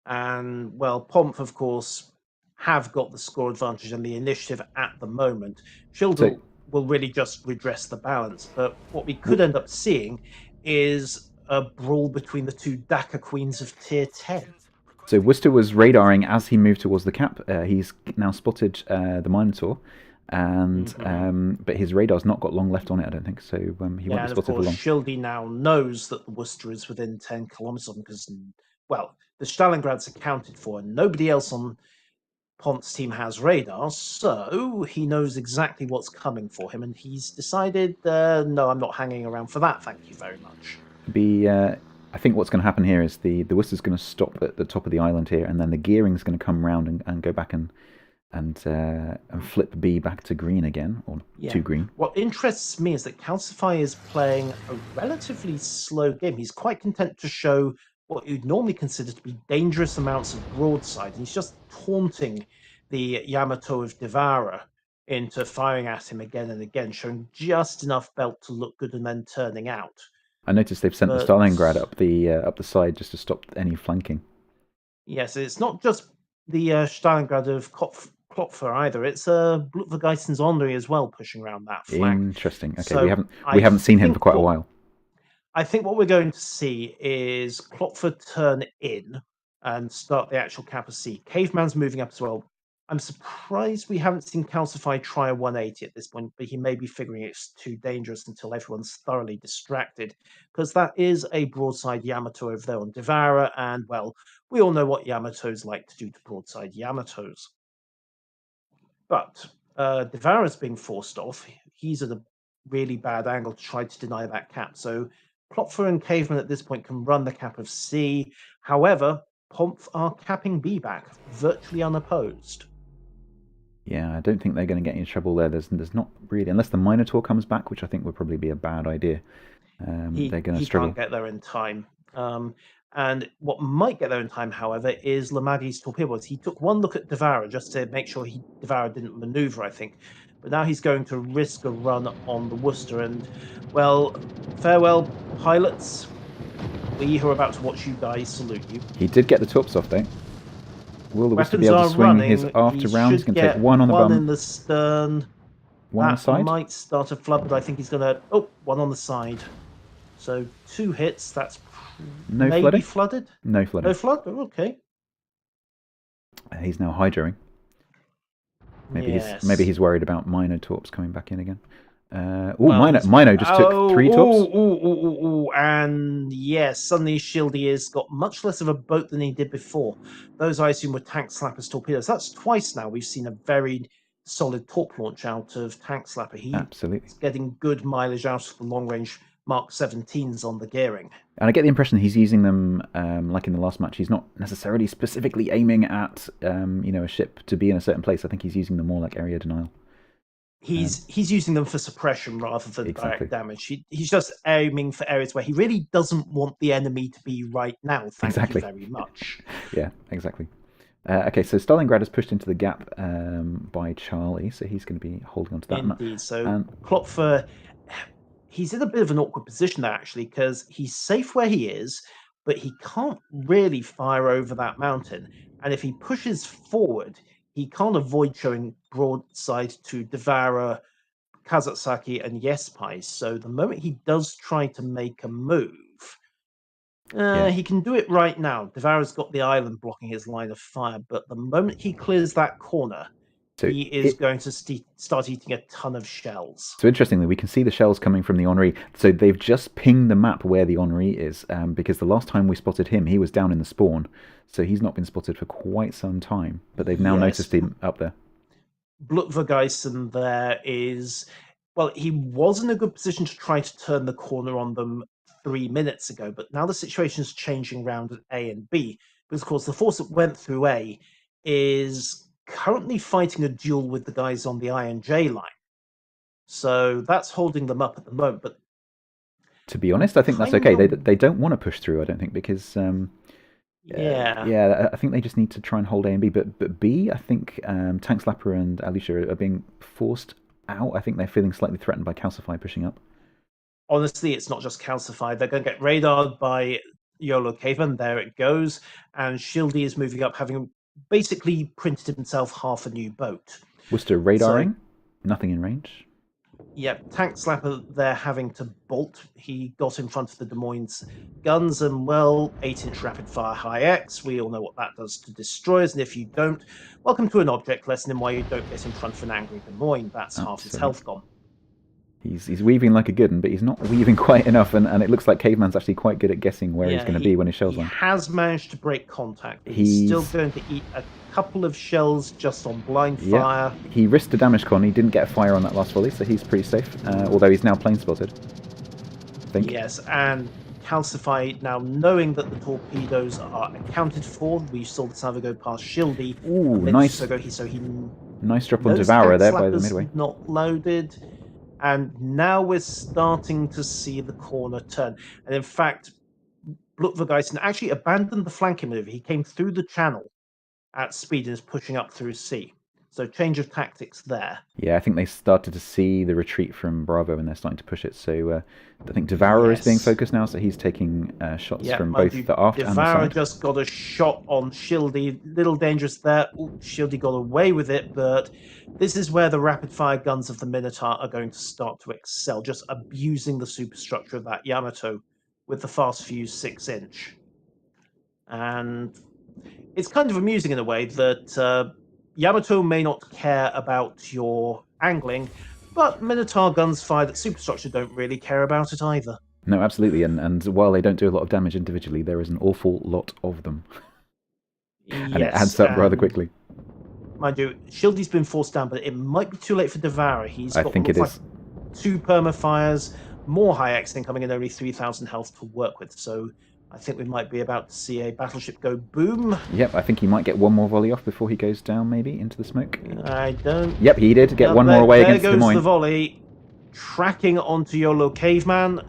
And well, POMF of course have got the score advantage and the initiative at the moment. Shildle will really just redress the balance, but what we could end up seeing is a brawl between the 2 Dakar queens of tier 10. So Worcester was radaring as he moved towards the cap. He's now spotted the Minotaur, and but his radar's not got long left on it, I don't think. So he won't be spotted for long. Shildy now knows that the Worcester is within 10 kilometers of him because, well, the Stalingrad's accounted for, and nobody else on POMF's team has radar, so he knows exactly what's coming for him, and he's decided, no, I'm not hanging around for that, thank you very much. I think what's going to happen here is the Worcester's going to stop at the top of the island here, and then the Gearing's going to come round and go back and flip B back to green again, or to green. What interests me is that Calcify is playing a relatively slow game. He's quite content to show what you'd normally consider to be dangerous amounts of broadside. And he's just taunting the Yamato of Devourer into firing at him again and again, showing just enough belt to look good and then turning out. I noticed they've sent the Stalingrad up the side just to stop any flanking. Yes, it's not just the Stalingrad of Klopfer either. It's Blutvergeissens Onry as well pushing around that flank. Interesting. Okay, so we haven't seen him for quite a while. I think what we're going to see is Klopfer turn in and start the actual Kappa C. Caveman's moving up as well. I'm surprised we haven't seen Calcify try a 180 at this point, but he may be figuring it's too dangerous until everyone's thoroughly distracted, because that is a broadside Yamato over there on Devourer, and, well, we all know what Yamatos like to do to broadside Yamatos. But Devourer's being forced off. He's at a really bad angle to try to deny that cap, so Klopfer and Caveman at this point can run the cap of C. However, POMF are capping B back, virtually unopposed. Yeah, I don't think they're going to get any trouble there. There's not really, unless the Minotaur comes back, which I think would probably be a bad idea. They're going to struggle. He can't get there in time. And what might get there in time, however, is Lamagi's torpedoes. He took one look at Devourer just to make sure Devourer didn't maneuver, I think. But now he's going to risk a run on the Worcester. And, well, farewell, pilots. We who are about to watch you guys salute you. He did get the torps off, though. Will the Worcester be able to swing his after round? He's going to take one on the bum. One in the stern. One on the side? That might start a flood, but I think he's going to... Oh, one on the side. So 2 hits. That's maybe flooded? No flooding. No flood? Oh, okay. He's now hydroing. Maybe he's worried about Mino torps coming back in again. Mino just took 3 torps. And yes, suddenly Shieldy has got much less of a boat than he did before. Those, I assume, were Tank Slapper's torpedoes. That's twice now we've seen a very solid torp launch out of Tank Slapper. He's getting good mileage out of the long-range Mark 17s on the gearing. And I get the impression he's using them, like in the last match, he's not necessarily specifically aiming at a ship to be in a certain place. I think he's using them more like area denial. He's using them for suppression rather than Exactly. direct damage. He's just aiming for areas where he really doesn't want the enemy to be right now. Thank you Exactly. very much. Yeah, exactly. Okay, so Stalingrad is pushed into the gap by Charlie, so he's going to be holding on to that. Indeed. So And Klopfer, he's in a bit of an awkward position there actually, because he's safe where he is, but he can't really fire over that mountain. And if he pushes forward, he can't avoid showing broadside to Devara, Kazasaki, and Yespai. So the moment he does try to make a move, yeah, he can do it right now. Devara's got the island blocking his line of fire, but the moment he clears that corner, so he is it going to start eating a ton of shells. so interestingly, we can see the shells coming from the Henri. So they've just pinged the map where the Henri is, because the last time we spotted him, he was down in the spawn. So he's not been spotted for quite some time, but they've now Yes, noticed him up there. Blutvergeisen there is, well, he was in a good position to try to turn the corner on them 3 minutes ago, but now the situation is changing around at A and B, because of course the force that went through A is currently fighting a duel with the guys on the INJ line. So that's holding them up at the moment, but To be I'm honest, I think that's kind okay. They of, they don't want to push through. I don't think because yeah. yeah, I think they just need to try and hold A and B. But B, I think Tank Slapper and Alicia are being forced out. I think they're feeling slightly threatened by Calcify pushing up. Honestly, it's not just calcified. They're going to get radared by YOLO Caveman. There it goes. And Shieldy is moving up, having basically printed himself half a new boat. Worcester So, radaring, nothing in range. yeah, Tank Slapper there having to bolt. He got in front of the Des Moines guns and, well, 8-inch rapid fire high X. We all know what that does to destroyers. And if you don't, welcome to an object lesson in why you don't get in front of an angry Des Moines. That's half his Absolutely. health gone. He's weaving like a good one, but he's not weaving quite enough, and it looks like Caveman's actually quite good at guessing where he's Yeah, going to be when his shells he land. has managed to break contact, but he's still He's going to eat a couple of shells just on blind yeah. fire. He risked a damage con. He didn't get a fire on that last volley, so he's pretty safe. Although he's now plane spotted. I think. Yes, and Calcify, now knowing that the torpedoes are accounted for, we saw the Salvo go past Shieldy Ooh, a minute nice, ago, so he nice drop on knows Devourer Tank there by the Slapper's midway. not loaded, and now we're starting to see the corner turn. And in fact, Blutvergeisen actually abandoned the flanking maneuver. He came through the channel at speed and is pushing up through C. So change of tactics there. Yeah, I think they started to see the retreat from Bravo and they're starting to push it. So I think Devourer is being Yes. focused now, so he's taking shots Yeah, from mind both you, the aft and the Devourer side. just got a shot on Shieldy. Little dangerous there. Ooh, Shieldy got away with it, but this is where the rapid fire guns of the Minotaur are going to start to excel, just abusing the superstructure of that Yamato with the fast fuse 6-inch. And it's kind of amusing in a way that Yamato may not care about your angling, but Minotaur guns fired at superstructure don't really care about it either. No, absolutely. And while they don't do a lot of damage individually, there is an awful lot of them. And it Yes, adds up rather and quickly. mind you, Shieldy's been forced down, but it might be too late for Devourer. He's I got think what it looks is. like 2 permafires, more high X incoming, and only 3,000 health to work with. So I think we might be about to see a battleship go boom. Yep, I think he might get one more volley off before he goes down, maybe, into the smoke. I don't. Yep, he did get one more there, away there against Des goes the Moines. volley, tracking onto YOLO Caveman.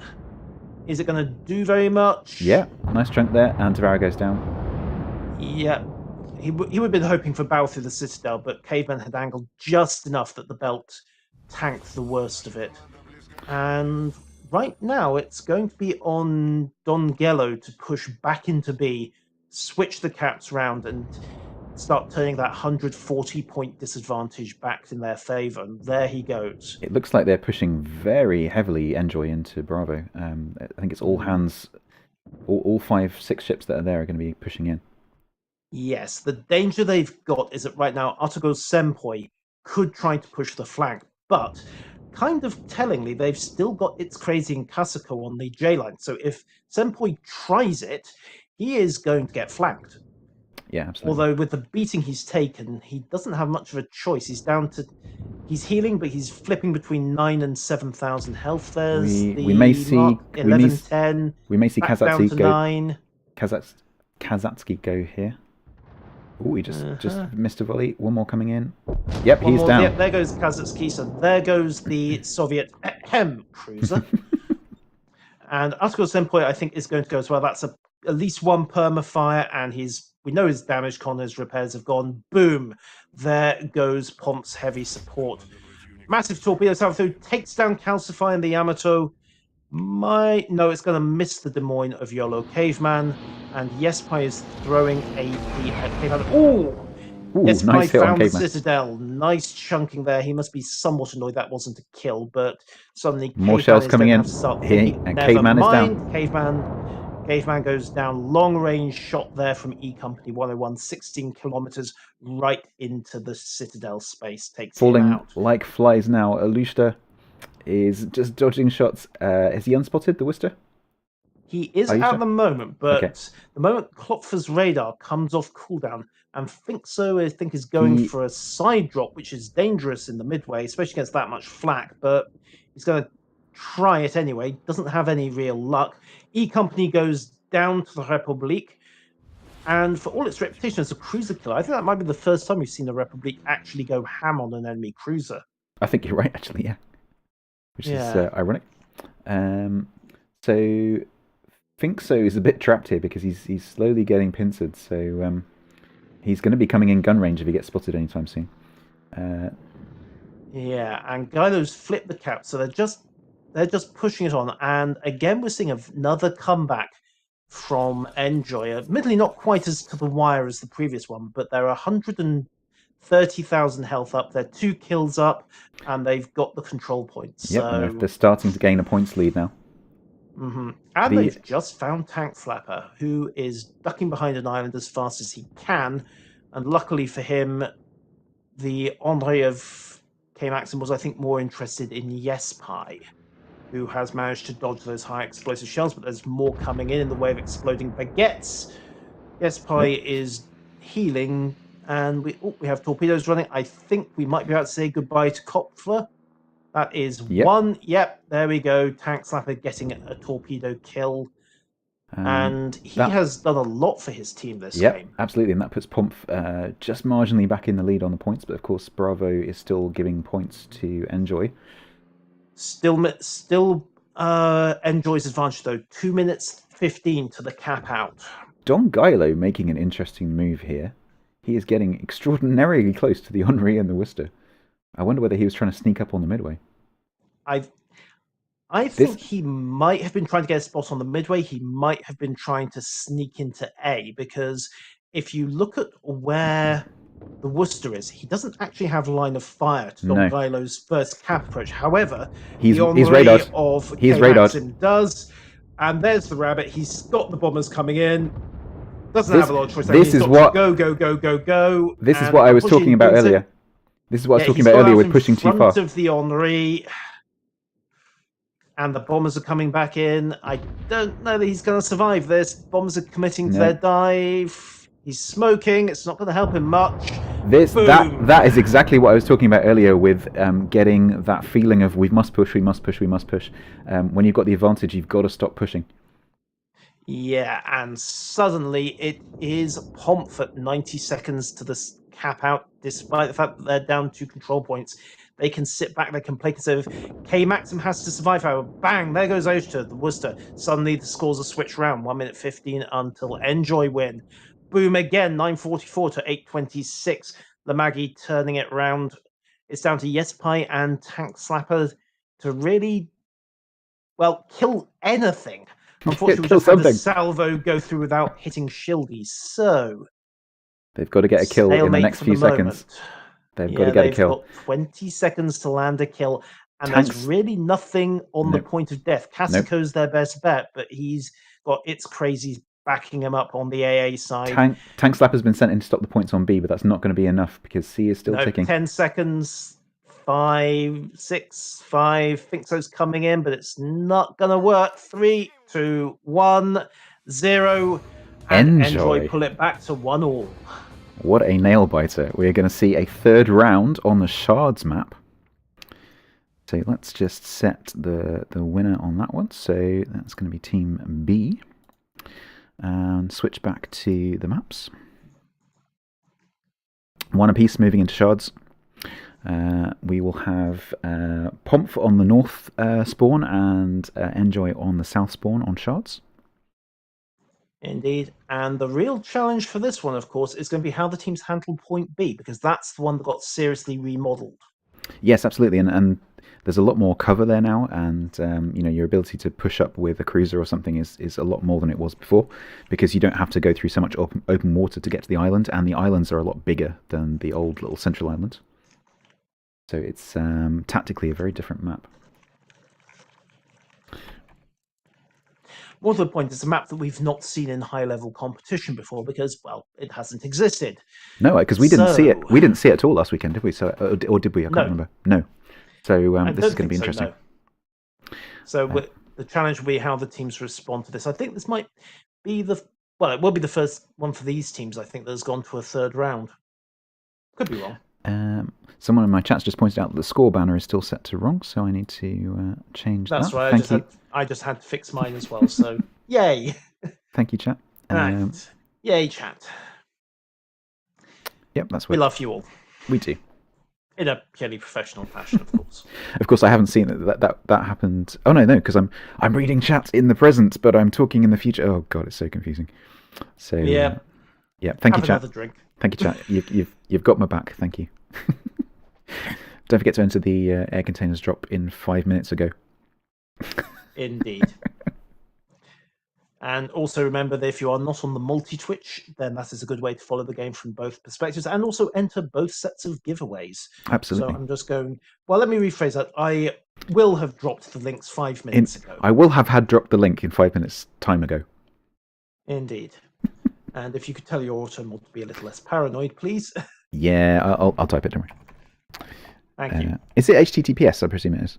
Is it going to do very much? Yeah, nice chunk there, and Devourer goes down. Yeah. He would have been hoping for battle through the Citadel, but Caveman had angled just enough that the belt tanked the worst of it. And right now, it's going to be on Don Gello to push back into B, switch the caps round, and start turning that 140-point disadvantage back in their favour. And there he goes. It looks like they're pushing very heavily NJOY into Bravo. I think it's all hands, all 5-6 ships that are there are going to be pushing in. Yes, the danger they've got is that right now Otogo Senpoi could try to push the flank, but kind of tellingly, they've still got It's Crazy and Kasuko on the J line. So if Senpoi tries it, he is going to get flanked. Yeah, absolutely. Although with the beating he's taken, he doesn't have much of a choice. He's down to, he's healing, but he's flipping between 9,000 and 7,000 health. There's we may see 11, 10, we may see back down Kazatsky to go 9. Kazatsky go here. Oh, he just Uh-huh. missed a volley. One more coming in. Yep, One he's more. down. Yep, there goes Kazatsky. So there goes the Soviet cruiser. And Article Sempoy, I think, is going to go as well. That's at least one perma fire, and we know his damage con, his repairs have gone. Boom! There goes POMF's heavy support. Massive torpedoes have through, takes down Calcify and the Yamato. No, it's going to miss the Des Moines of YOLO Caveman, and Yespai is throwing AP at Caveman. Oh! Ooh, Yespai nice hit on found the Caveman. Citadel. Nice chunking there. He must be somewhat annoyed that wasn't a kill, but suddenly More Caveman shells is going coming to in. have to start Here, thinking, and never Caveman is mind. down. Caveman goes down. Long range shot there from E Company 101, 16 kilometers right into the Citadel space. Takes him Falling out. like flies now. Alushta is just dodging shots. Is he unspotted, the Worcester? He is Are you at sure? the moment, Okay. but the moment Klopfer's radar comes off cooldown, and I think is going He, for a side drop, which is dangerous in the midway, especially against that much flak, but he's going to try it anyway. Doesn't have any real luck. E Company goes down to the Republique, and for all its reputation as a cruiser killer, I think that might be the first time we've seen the Republique actually go ham on an enemy cruiser. I think you're right, actually, yeah. Which is Yeah. ironic. So think so is a bit trapped here because he's slowly getting pincered. So he's going to be coming in gun range if he gets spotted anytime soon. Yeah, and Gylo's flipped the cap, so they're just pushing it on. And again, we're seeing another comeback from NJOY. Admittedly, not quite as to the wire as the previous one, but they're 130,000 health up. They're 2 kills up, and they've got the control points. Yep, and So, they're starting to gain a points lead now. and The they've just found Tank Flapper, who is ducking behind an island as fast as he can. And luckily for him, the Henri of K Maxim was, I think, more interested in Yespai, who has managed to dodge those high explosive shells, but there's more coming in the way of exploding baguettes. yep, Yespai is healing, and we have torpedoes running. I think we might be able to say goodbye to Kopfler. That is yep. one. Yep, there we go. Tank Slapper getting a torpedo kill. And he That has done a lot for his team this Yep, game. absolutely, and that puts POMF just marginally back in the lead on the points. But of course, Bravo is still giving points to NJOY. Still, NJOY's advantage though. 2 minutes 15 to the cap out. Don Gilo making an interesting move here. He is getting extraordinarily close to the Henri and the Worcester. I wonder whether he was trying to sneak up on the midway. I This, think he might have been trying to get a spot on the midway. He might have been trying to sneak into A, because if you look at where the Worcester is, he doesn't actually have line of fire to Don no, Gilo's first cap approach. However, he's the radared. Henri of He's K radared. Maxim does, and there's the rabbit. He's got the bombers coming in. Doesn't This, have a lot of choice. this is what go, go, go, go, go. This is And what I was unfortunately, talking about brings it- earlier. This is what I was Yeah, talking he's about got earlier out with in pushing too far. front of the Henri. And the bombers are coming back in. I don't know that he's going to survive this. Bombers are committing to their dive. He's smoking. It's not going to help him much. That is exactly what I was talking about earlier with getting that feeling of we must push. When you've got the advantage, you've got to stop pushing. Yeah, and suddenly it is POMF at 90 seconds to the cap out, despite the fact that they're down 2 control points. They can sit back, they can play conservative. K Maxim has to survive, however. Bang, there goes Oshta, the Worcester. Suddenly the scores are switched around, 1 minute 15 until NJOY win. Boom again, 9:44 to 8:26. The Maggie turning it round. It's down to Yespai and Tank Slapper to really, kill anything. Unfortunately, we just had a salvo go through without hitting Shildy, so they've got to get a kill in the next few seconds. They've got to get a kill. They've got 20 seconds to land a kill, and there's really nothing on the point of death. Casico's their best bet, but he's got It's Crazy backing him up on the AA side. Tank Slapper's been sent in to stop the points on B, but that's not going to be enough because C is still ticking. 10 seconds. 5, 6, 5. Think so's coming in, but it's not going to work. 3, 2, 1, 0. And NJOY pull it back to 1-1. What a nail biter. We're going to see a third round on the Shards map. So let's just set the winner on that one. So that's going to be Team B. And switch back to the maps. One apiece moving into shards. We will have POMF on the north spawn and NJOY on the south spawn on shards. Indeed. And the real challenge for this one, of course, is going to be how the teams handle point B, because that's the one that got seriously remodeled. Yes, absolutely. And there's a lot more cover there now, and your ability to push up with a cruiser or something is a lot more than it was before, because you don't have to go through so much open water to get to the island, and the islands are a lot bigger than the old little central island. So it's tactically a very different map. More to the point, it's a map that we've not seen in high-level competition before because, well, it hasn't existed. No, because we didn't see it. We didn't see it at all last weekend, did we? So, or did we? I can't remember. No. So this is going to be interesting. So the challenge will be how the teams respond to this. I think this might be it will be the first one for these teams, I think, that has gone to a third round. Could be wrong. Someone in my chat's just pointed out that the score banner is still set to wrong, so I need to change that. That's right. I just had to fix mine as well, so yay. Thank you, chat. Right. Yay, chat. Yep, that's what we love you all. We do. In a purely professional fashion, of course. Of course, I haven't seen that happened. Oh no, because I'm reading chat in the present, but I'm talking in the future. Oh god, it's so confusing. So yeah. Thank you, chat. Another drink. Thank you, chat. You've got my back. Thank you. Don't forget to enter the air containers drop in 5 minutes ago. Indeed. And also remember that if you are not on the multi-Twitch, then that is a good way to follow the game from both perspectives and also enter both sets of giveaways. Absolutely. So I'm just going... Well, let me rephrase that. I will have dropped the links 5 minutes ago. I will have had dropped the link in 5 minutes time ago. Indeed. And if you could tell your auto mod to be a little less paranoid, please. Yeah, I'll type it, don't worry. Thank you. Is it HTTPS? I presume it is.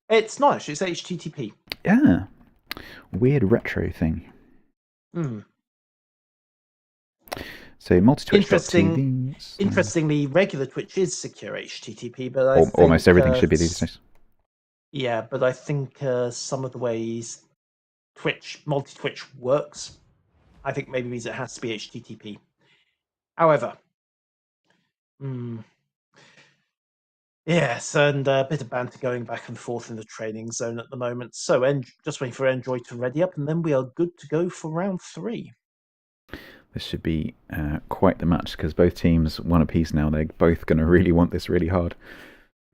It's not actually. It's HTTP. Yeah. Weird retro thing. So multi-Twitch. Interestingly, regular Twitch is secure HTTP, but I think, almost everything should be these days. Yeah, but I think some of the ways multi-Twitch works, I think maybe means it has to be HTTP. However, yes, and a bit of banter going back and forth in the training zone at the moment. So just waiting for NJOY to ready up, and then we are good to go for round 3. This should be quite the match, because both teams one apiece now. They're both going to really want this really hard.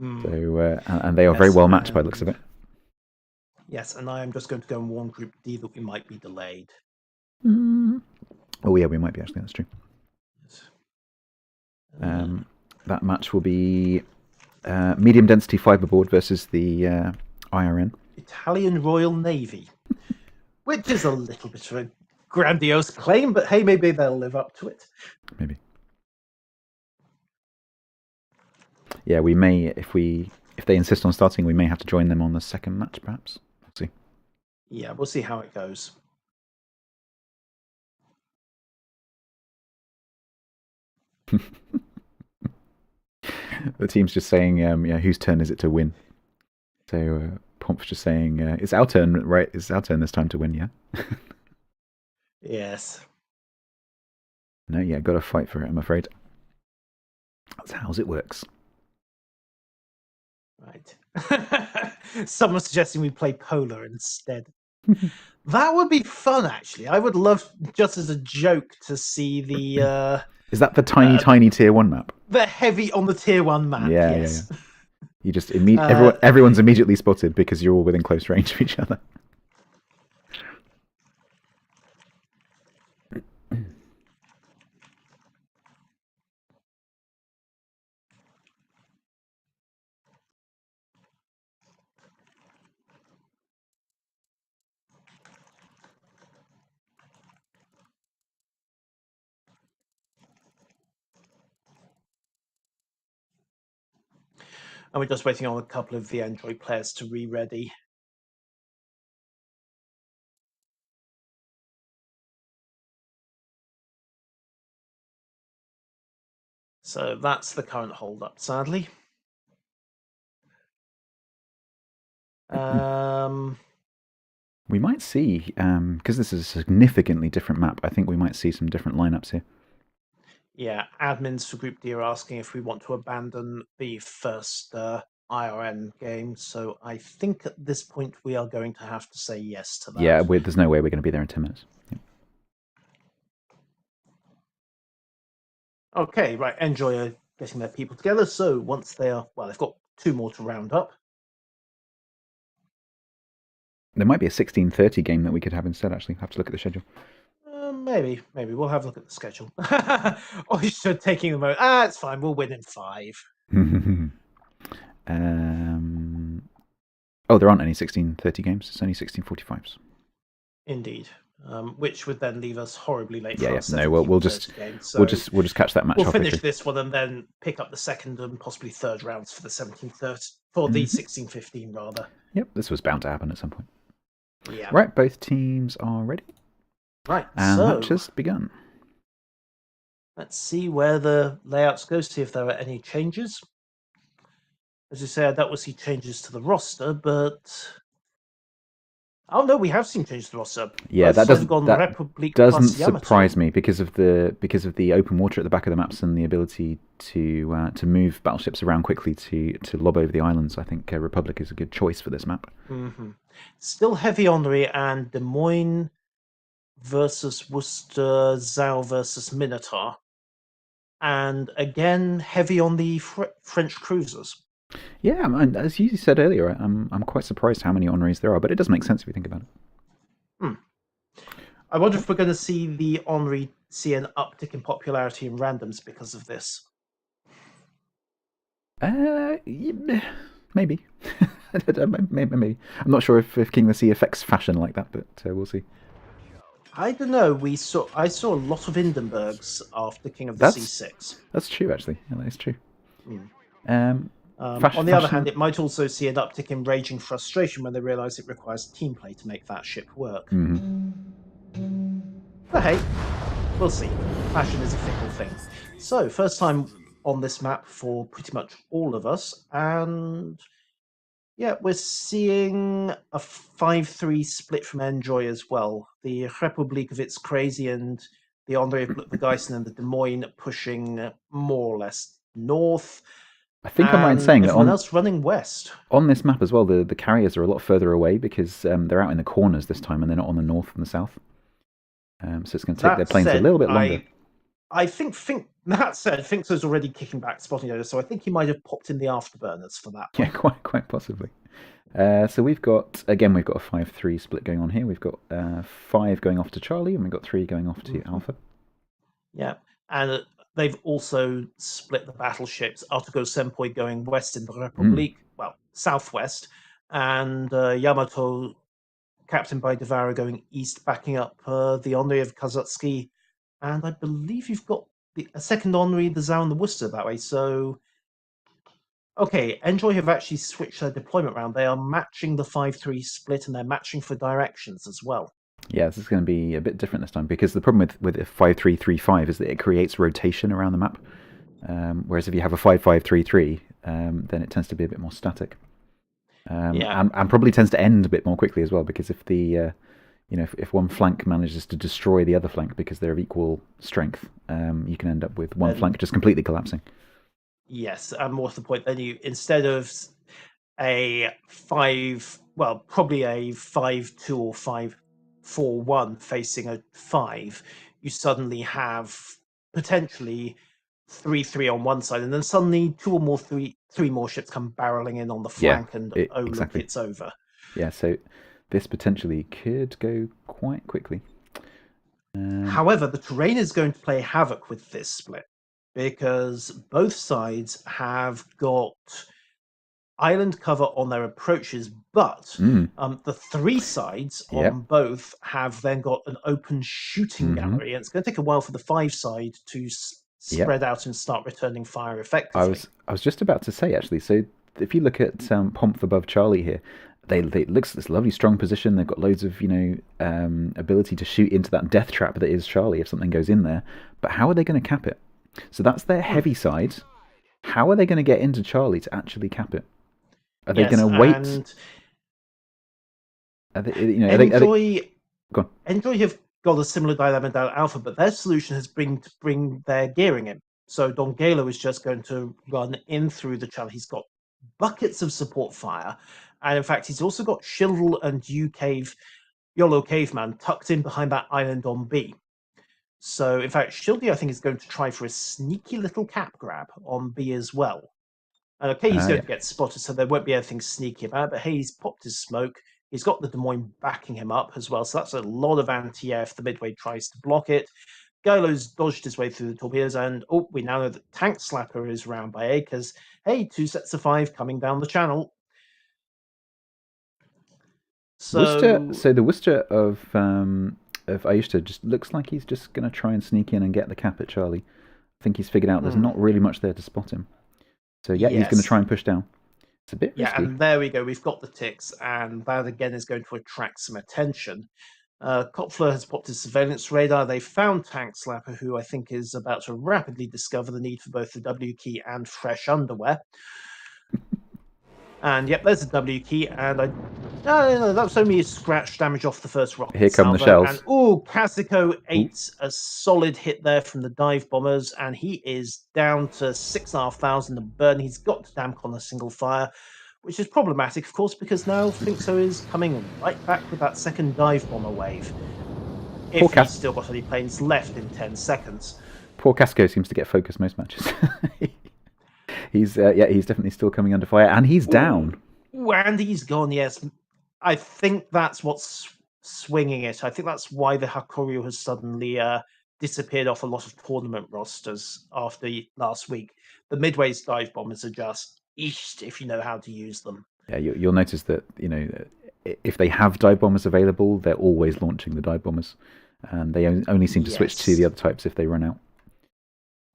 So and they are very well matched by the looks of it. Yes, and I am just going to go and warn Group D that we might be delayed. Oh yeah, we might be actually. That's true. That match will be medium density fiberboard versus the IRN. Italian Royal Navy, which is a little bit of a grandiose claim, but hey, maybe they'll live up to it. Maybe. Yeah, we may, if they insist on starting, we may have to join them on the second match, perhaps. We'll see. Yeah, we'll see how it goes. The team's just saying, whose turn is it to win? So POMF's just saying, it's our turn, right? It's our turn this time to win, yeah? Yes. No, yeah, got to fight for it, I'm afraid. That's how it works. Right. Someone's suggesting we play Polar instead. That would be fun, actually. I would love, just as a joke, to see the... Is that the tiny tier 1 map? The heavy on the tier 1 map, yes. Yeah. You just everyone's immediately spotted because you're all within close range of each other. And we're just waiting on a couple of the NJOY players to re-ready. So that's the current hold-up, sadly. We might see, because this is a significantly different map, I think we might see some different lineups here. Yeah, admins for Group D are asking if we want to abandon the first IRN game, so I think at this point we are going to have to say yes to that. Yeah, there's no way we're going to be there in 10 minutes. Yep. Okay, right, NJOY are getting their people together, so once they are, well, they've got 2 more to round up. There might be a 16:30 game that we could have instead, actually. Have to look at the schedule. Maybe. We'll have a look at the schedule. Or you should taking the moment. It's fine, we'll win in 5. Oh, there aren't any 16:30 games. It's only 16:45s. Indeed. Which would then leave us horribly late for Yeah, our yeah. No, we'll just game. So we'll just catch that match. we'll halfway finish through. this one and then pick up the second and possibly third rounds for the 17:30 for the 16:15 rather. Yep, this was bound to happen at some point. Yeah. Right, both teams are ready. Right. And so match has begun. let's see where the layouts go. See if there are any changes. As you say, I doubt we'll see changes to the roster, but oh no, we have seen changes to the roster. Yeah, Both that sides have gone doesn't Republic plus Yamato. surprise me because of the open water at the back of the maps and the ability to move battleships around quickly to lob over the islands. I think Republic is a good choice for this map. Mm-hmm. Still heavy Henri and Des Moines versus Worcester, Zao versus Minotaur, and again heavy on the French cruisers. Yeah, as you said earlier, I'm quite surprised how many Henris there are, but it does make sense if you think about it. I wonder if we're going to see the Henri see an uptick in popularity in randoms because of this. Maybe. Maybe. I'm not sure if King the Sea affects fashion like that, but we'll see. I don't know. I saw a lot of Hindenburgs after King of the Sea 6. That's true, actually. Yeah, that is true. On the other hand, it might also see an uptick in raging frustration when they realise it requires team play to make that ship work. But hey, we'll see. Fashion is a fickle thing. So, first time on this map for pretty much all of us, and yeah, we're seeing a 5-3 split from NJOY as well. The Republic of It's Crazy and the Andre of Geisen and the Des Moines pushing more or less north. I think I'm right in saying that everyone else running west. On this map as well, the carriers are a lot further away because they're out in the corners this time and they're not on the north and the south. So it's going to take their planes a little bit longer. I think that said, Finks's already kicking back, spotting over, so I think he might have popped in the afterburners for that one. Yeah, quite possibly. So we've got a 5-3 split going on here. We've got 5 going off to Charlie, and we've got 3 going off to Alpha. Yeah, and they've also split the battleships. Artigo Sempoi going west in the Republic, well, southwest, and Yamato, captained by Devara, going east, backing up the Henri of Kazutsky. And I believe you've got a second Henri, the Zao and the Worcester that way. So, okay, NJOY have actually switched their deployment round. They are matching the 5-3 split, and they're matching for directions as well. Yeah, this is going to be a bit different this time because the problem with a 5-3-3-5 is that it creates rotation around the map. Whereas if you have a 5-5-3-3, then it tends to be a bit more static. And probably tends to end a bit more quickly as well because if the if one flank manages to destroy the other flank because they're of equal strength, you can end up with one flank just completely collapsing. Yes, and more to the point, then you, instead of a 5, well, probably a 5-2 or 5-4-1 facing a 5, you suddenly have potentially 3-3 on one side, and then suddenly 2 or more, 3 more ships come barreling in on the flank, and look, it's over. Yeah, so this potentially could go quite quickly. However, the terrain is going to play havoc with this split because both sides have got island cover on their approaches, but the 3 sides on both have then got an open shooting gallery, and it's going to take a while for the 5 side to spread out and start returning fire effectively. I was just about to say, actually, so if you look at POMF above Charlie here, they looks this lovely strong position. They've got loads of ability to shoot into that death trap that is Charlie if something goes in there. But how are they going to cap it? So that's their heavy side. How are they going to get into Charlie to actually cap it? Are they going to wait? NJOY have got a similar dilemma down at Alpha, but their solution has been to bring their gearing in. So Don Galo is just going to run in through the channel. He's got buckets of support fire, and in fact, he's also got Shildle and Yolo Caveman tucked in behind that island on B. So, in fact, Shildy, I think, is going to try for a sneaky little cap grab on B as well. And okay, he's going Yeah. to get spotted, so there won't be anything sneaky about it. But hey, he's popped his smoke. He's got the Des Moines backing him up as well. So that's a lot of anti-air if the Midway tries to block it. Golo's dodged his way through the torpedoes, and we now know that Tank Slapper is round by A because, hey, 2 sets of 5 coming down the channel. Worcester. So, So the Worcester of Aishta just looks like he's just going to try and sneak in and get the cap at Charlie. I think he's figured out there's not really much there to spot him. So yeah, he's going to yes. try and push down. It's a bit Yeah, risky. and there we go. We've got the ticks, and that again is going to attract some attention. Kopfler has popped his surveillance radar. They found Tank Slapper, who I think is about to rapidly discover the need for both the W key and fresh underwear. And yep, there's a W key, and no, that was only a scratch damage off the first rocket Here come the salvo. shells. And Casico ate a solid hit there from the dive bombers, and he is down to 6,500 and burn. He's got to damp on a single fire, which is problematic, of course, because now Thinkso is coming right back with that second dive bomber wave. If he's still got any planes left in 10 seconds. Poor Casco seems to get focused most matches. He's definitely still coming under fire, and he's down. Ooh, and he's gone. Yes, I think that's what's swinging it. I think that's why the Hakuryu has suddenly disappeared off a lot of tournament rosters after last week. The Midway's dive bombers are just east if you know how to use them. Yeah, you'll notice that if they have dive bombers available, they're always launching the dive bombers, and they only seem to switch to the other types if they run out.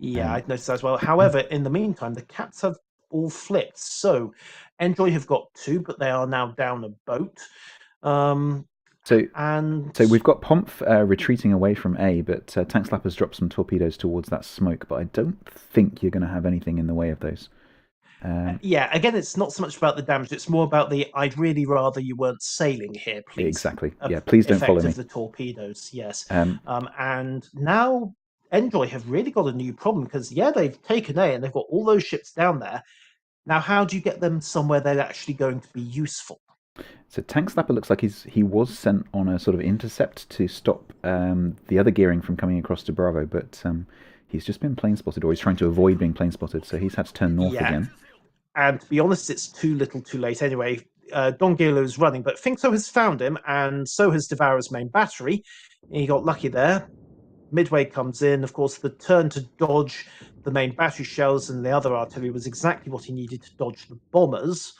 Yeah, I'd noticed that as well. However, in the meantime, the caps have all flipped. So, NJOY have got 2, but they are now down a boat. So we've got POMF retreating away from A, but Tank Slapper's dropped some torpedoes towards that smoke, but I don't think you're going to have anything in the way of those. Yeah, again, it's not so much about the damage, it's more about the I'd really rather you weren't sailing here, please. Exactly. Yeah, please don't follow me. Of the torpedoes, yes. And now NJOY have really got a new problem because, yeah, they've taken A and they've got all those ships down there. Now, how do you get them somewhere they're actually going to be useful? So Tank Slapper looks like he was sent on a sort of intercept to stop the other gearing from coming across to Bravo, but he's just been plane spotted, or he's trying to avoid being plane spotted, so he's had to turn north again. And to be honest, it's too little too late anyway. Don Galo's running, but Thinkso has found him, and so has Devourer's main battery. He got lucky there. Midway comes in. Of course, the turn to dodge the main battery shells and the other artillery was exactly what he needed to dodge the bombers.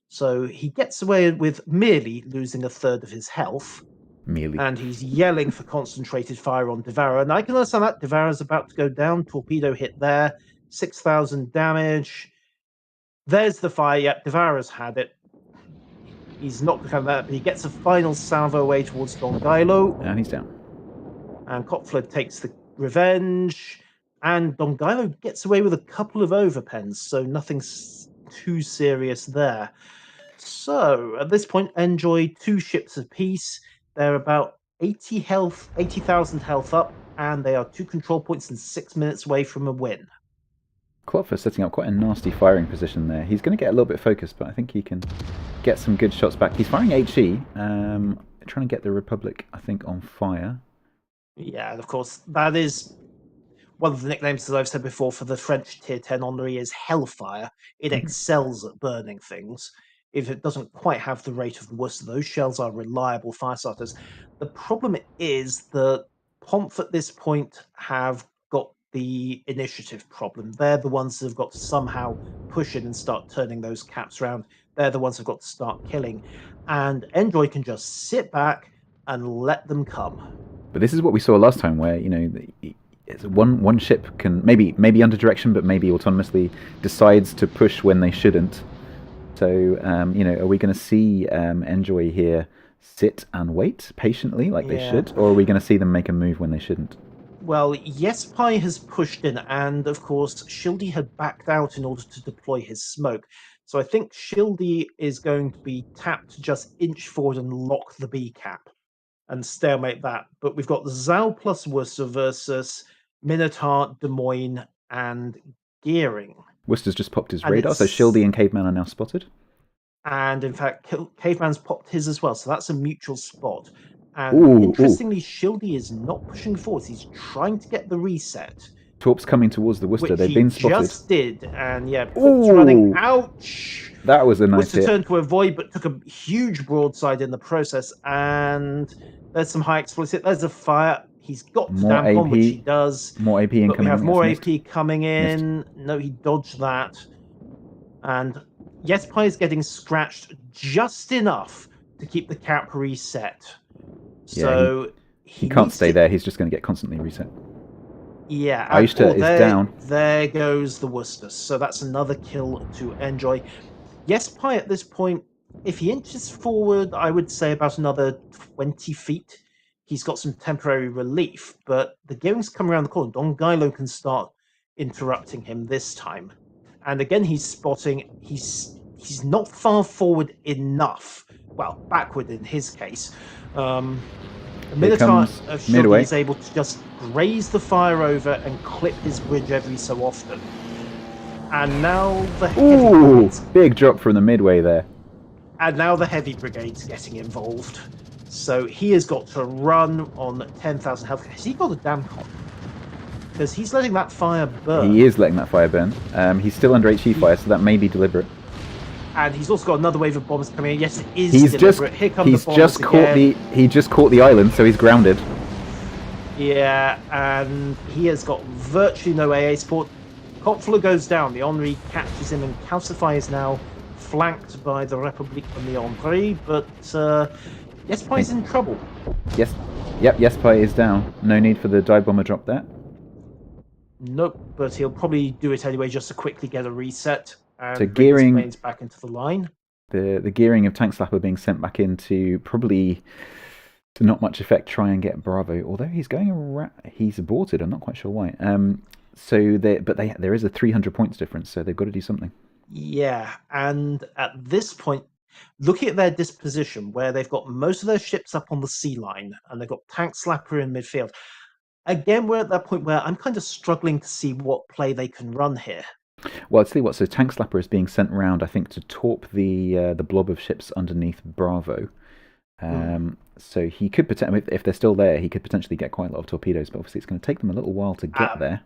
So he gets away with merely losing a third of his health. Merely. And he's yelling for concentrated fire on Devourer. And I can understand that. Devourer's about to go down. Torpedo hit there. 6,000 damage. There's the fire. Yep, Devourer's had it. He's not going to come back, but he gets a final salvo away towards Don Gilo. And he's down. And Kopfler takes the revenge. And Don Gilo gets away with a couple of overpens, so nothing's too serious there. So at this point, NJOY 2 ships apiece. They're about 80,000 health up, and they are 2 control points and 6 minutes away from a win. Klopfer setting up quite a nasty firing position there. He's going to get a little bit focused, but I think he can get some good shots back. He's firing HE, trying to get the Republic, I think, on fire. Yeah, and of course, that is one of the nicknames, as I've said before, for the French Tier 10 Henri is Hellfire. It excels at burning things. If it doesn't quite have the rate of Worcester, those shells are reliable fire starters. The problem is that POMF at this point have got the initiative problem. They're the ones that have got to somehow push in and start turning those caps around. They're the ones who've got to start killing. And NJOY can just sit back and let them come. But this is what we saw last time, where one ship can maybe under direction, but maybe autonomously decides to push when they shouldn't. So are we going to see NJOY here sit and wait patiently like they should, or are we going to see them make a move when they shouldn't? Well, Yespai has pushed in, and of course, Shildy had backed out in order to deploy his smoke. So I think Shildy is going to be tapped to just inch forward and lock the B cap. and stalemate that. But we've got Zal plus Worcester versus Minotaur, Des Moines, and Gearing. Worcester's just popped his And radar, so Shildy and Caveman are now spotted. And in fact, Caveman's popped his as well, so that's a mutual spot. And Ooh, interestingly, Shildy is not pushing forward. He's trying to get the reset. Torp's coming towards the Worcester. Which They've he been spotted. just did. And yeah, Torp's running. Ouch! That was a nice Worcester hit. turned to avoid, but took a huge broadside in the process. And there's some high explosive. There's a fire. He's got to damp on, which he does. More AP incoming. But we have more AP missed. coming in. Missed. No, he dodged that. And Yespai is getting scratched just enough to keep the cap reset. So yeah, he can't stay there. He's just going to get constantly reset. Yeah, Aishta is down. There goes the Worcester. So that's another kill to NJOY. Yespai at this point, if he inches forward, I would say about another 20 feet. He's got some temporary relief, but the Gearing's come around the corner. Dongailo can start interrupting him this time. And again, he's spotting. He's not far forward enough. Well, backward in his case. The Minotaur of Shildy is able to just graze the fire over and clip his bridge every so often. And now the heavy brigade's... big drop from the midway there. And now the heavy brigade's getting involved. So he has got to run on 10,000 health. Has he got a damn con? Because he's letting that fire burn. He is letting that fire burn. He's still under HE fire, so that may be deliberate. And he's also got another wave of bombs coming in. Yes, it is deliberate. Here come the bombs just caught again. He just caught the island, so he's grounded. Yeah, and he has got virtually no AA support. Kopfler goes down. The Henri catches him, and Calcify is now flanked by the Republique and the Henri. But Yespai's in trouble. Yes, yep, Yespai is down. No need for the dive bomber drop there. Nope, but he'll probably do it anyway just to quickly get a reset and so bring his planes back into the line. The gearing of Tank Slapper being sent back into probably to not much effect. Try and get Bravo, although he's going around. He's aborted. I'm not quite sure why. There is a 300 points difference, so they've got to do something. Yeah, and at this point, looking at their disposition, where they've got most of their ships up on the sea line, and they've got Tank Slapper in midfield. Again, we're at that point where I'm kind of struggling to see what play they can run here. Well, I'll tell you what. So Tank Slapper is being sent around, I think, to torp the blob of ships underneath Bravo. So he could potentially, if they're still there, he could potentially get quite a lot of torpedoes. But obviously, it's going to take them a little while to get there.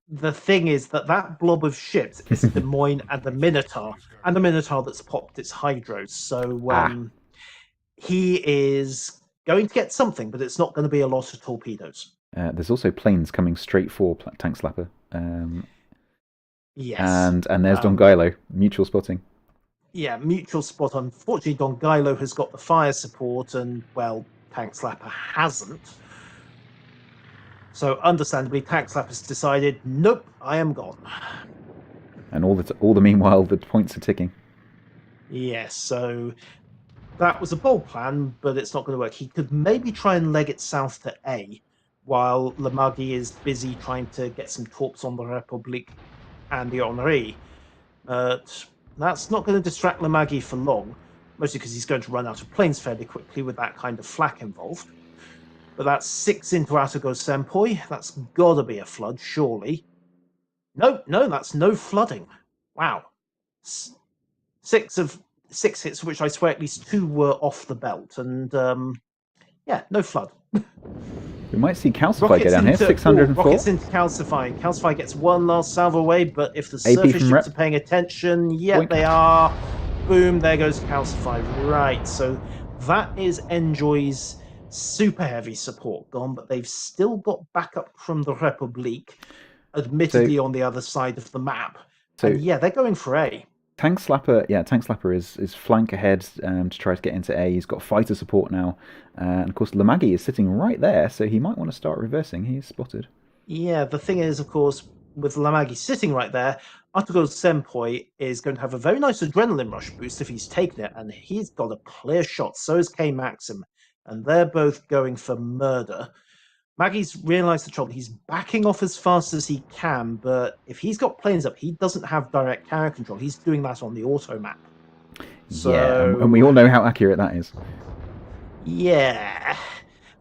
The thing is that blob of ships is Des Moines and the Minotaur that's popped its hydros. So he is going to get something, but it's not going to be a lot of torpedoes. There's also planes coming straight for Tank Slapper. Yes. And there's Dongailo, mutual spotting. Yeah, mutual spot. Unfortunately, Dongailo has got the fire support, and, well, Tank Slapper hasn't. So, understandably, Tank Slapper's decided, nope, I am gone. And all the meanwhile, the points are ticking. Yes, so that was a bold plan, but it's not going to work. He could maybe try and leg it south to A, while Lamagi is busy trying to get some torps on the Republique and the Henri. But that's not going to distract Lamagi for long, mostly because he's going to run out of planes fairly quickly with that kind of flak involved. But that's 6 into Atago Sempoi. That's got to be a flood, surely. No, that's no flooding. Wow. 6 hits, which I swear at least 2 were off the belt. And, yeah, no flood. We might see Calcify go down here, 604. Rockets into Calcify. Calcify gets one last salvo away, but if the surface ships are paying attention, yeah, they are. Boom, there goes Calcify. Right, so that is NJOY's super heavy support gone, but they've still got backup from the Republique, admittedly on the other side of the map. So and yeah, they're going for A. Tank Slapper is flank ahead to try to get into A. He's got fighter support now. And of course, Lamagi is sitting right there, so he might want to start reversing. He is spotted. Yeah, the thing is, of course, with Lamagi sitting right there, Atago Sempoi is going to have a very nice adrenaline rush boost if he's taken it, and he's got a clear shot. So is K Maxim, and they're both going for murder. Maggie's realised the trouble. He's backing off as fast as he can, but if he's got planes up, he doesn't have direct carrier control. He's doing that on the auto map. So, yeah, and we all know how accurate that is. Yeah.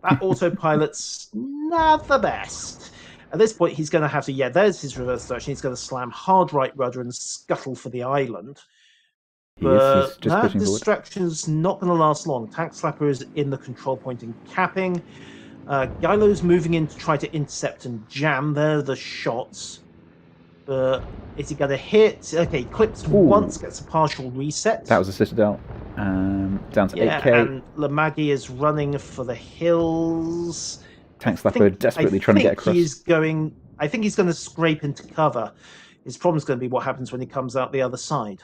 That autopilot's not the best. At this point, he's going to have to, there's his reverse direction. He's going to slam hard right rudder and scuttle for the island. He is. He's But just that pushing forward. distraction's not going to last long. Tank Slapper is in the control point and capping. Gylo's moving in to try to intercept and jam. There are the shots. Is he going to hit? Okay, clips once, gets a partial reset. That was a Citadel. Down to 8k. And Lamaghi is running for the hills. Tank Slapper desperately trying to get across. I think he's going to scrape into cover. His problem's going to be what happens when he comes out the other side.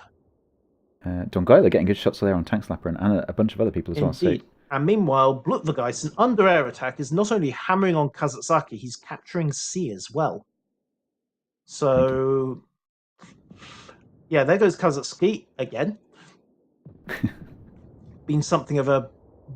Don Gylo getting good shots there on Tank Slapper and a bunch of other people as well. Indeed. So. And meanwhile, Blutvergeist, under air attack, is not only hammering on Kazatsuki, he's capturing C as well. So, yeah, there goes Kazatsuki again. Been something of a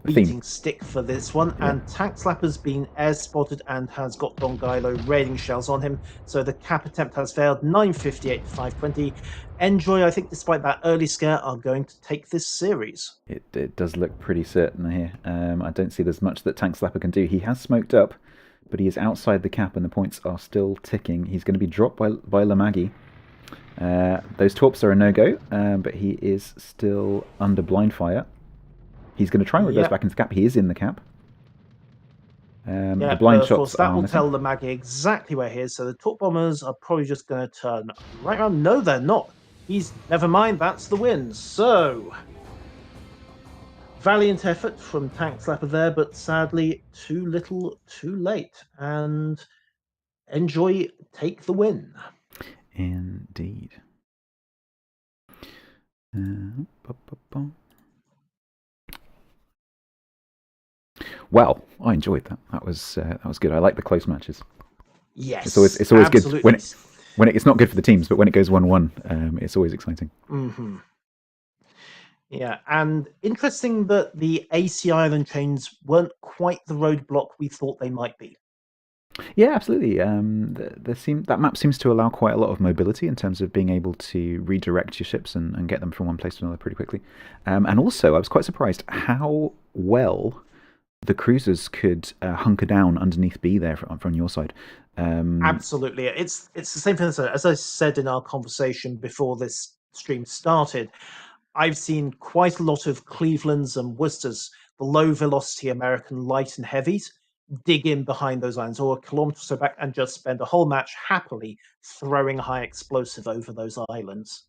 beating stick for this one, and Tank Slapper's been air spotted and has got Don Gylo raining shells on him, so the cap attempt has failed. 958 to 520. NJOY, I think, despite that early scare, are going to take this series. It does look pretty certain here. I don't see there's much that Tank Slapper can do. He has smoked up, but he is outside the cap and the points are still ticking. He's going to be dropped by Lamaghi. Those torps are a no-go, but he is still under blind fire. He's going to try and reverse back into the cap. He is in the cap. The blind shots course, that will tell Lamaghi exactly where he is, so the torp bombers are probably just going to turn right around. No, they're not. Never mind, that's the win. So, valiant effort from Tank Slapper there, but sadly, too little, too late. And NJOY take the win. Indeed. Well, I enjoyed that. That was good. I like the close matches. Yes, it's always good when it's not good for the teams, but when it goes 1-1, it's always exciting. Mm-hmm. Yeah, and interesting that the AC Island chains weren't quite the roadblock we thought they might be. Yeah, absolutely. That map seems to allow quite a lot of mobility in terms of being able to redirect your ships and get them from one place to another pretty quickly. And also, I was quite surprised how well the cruisers could hunker down underneath B there from your side. Absolutely. It's the same thing as I said in our conversation before this stream started. I've seen quite a lot of Clevelands and Worcesters, the low-velocity American light and heavies, dig in behind those lines or a kilometre or so back and just spend a whole match happily throwing high explosive over those islands.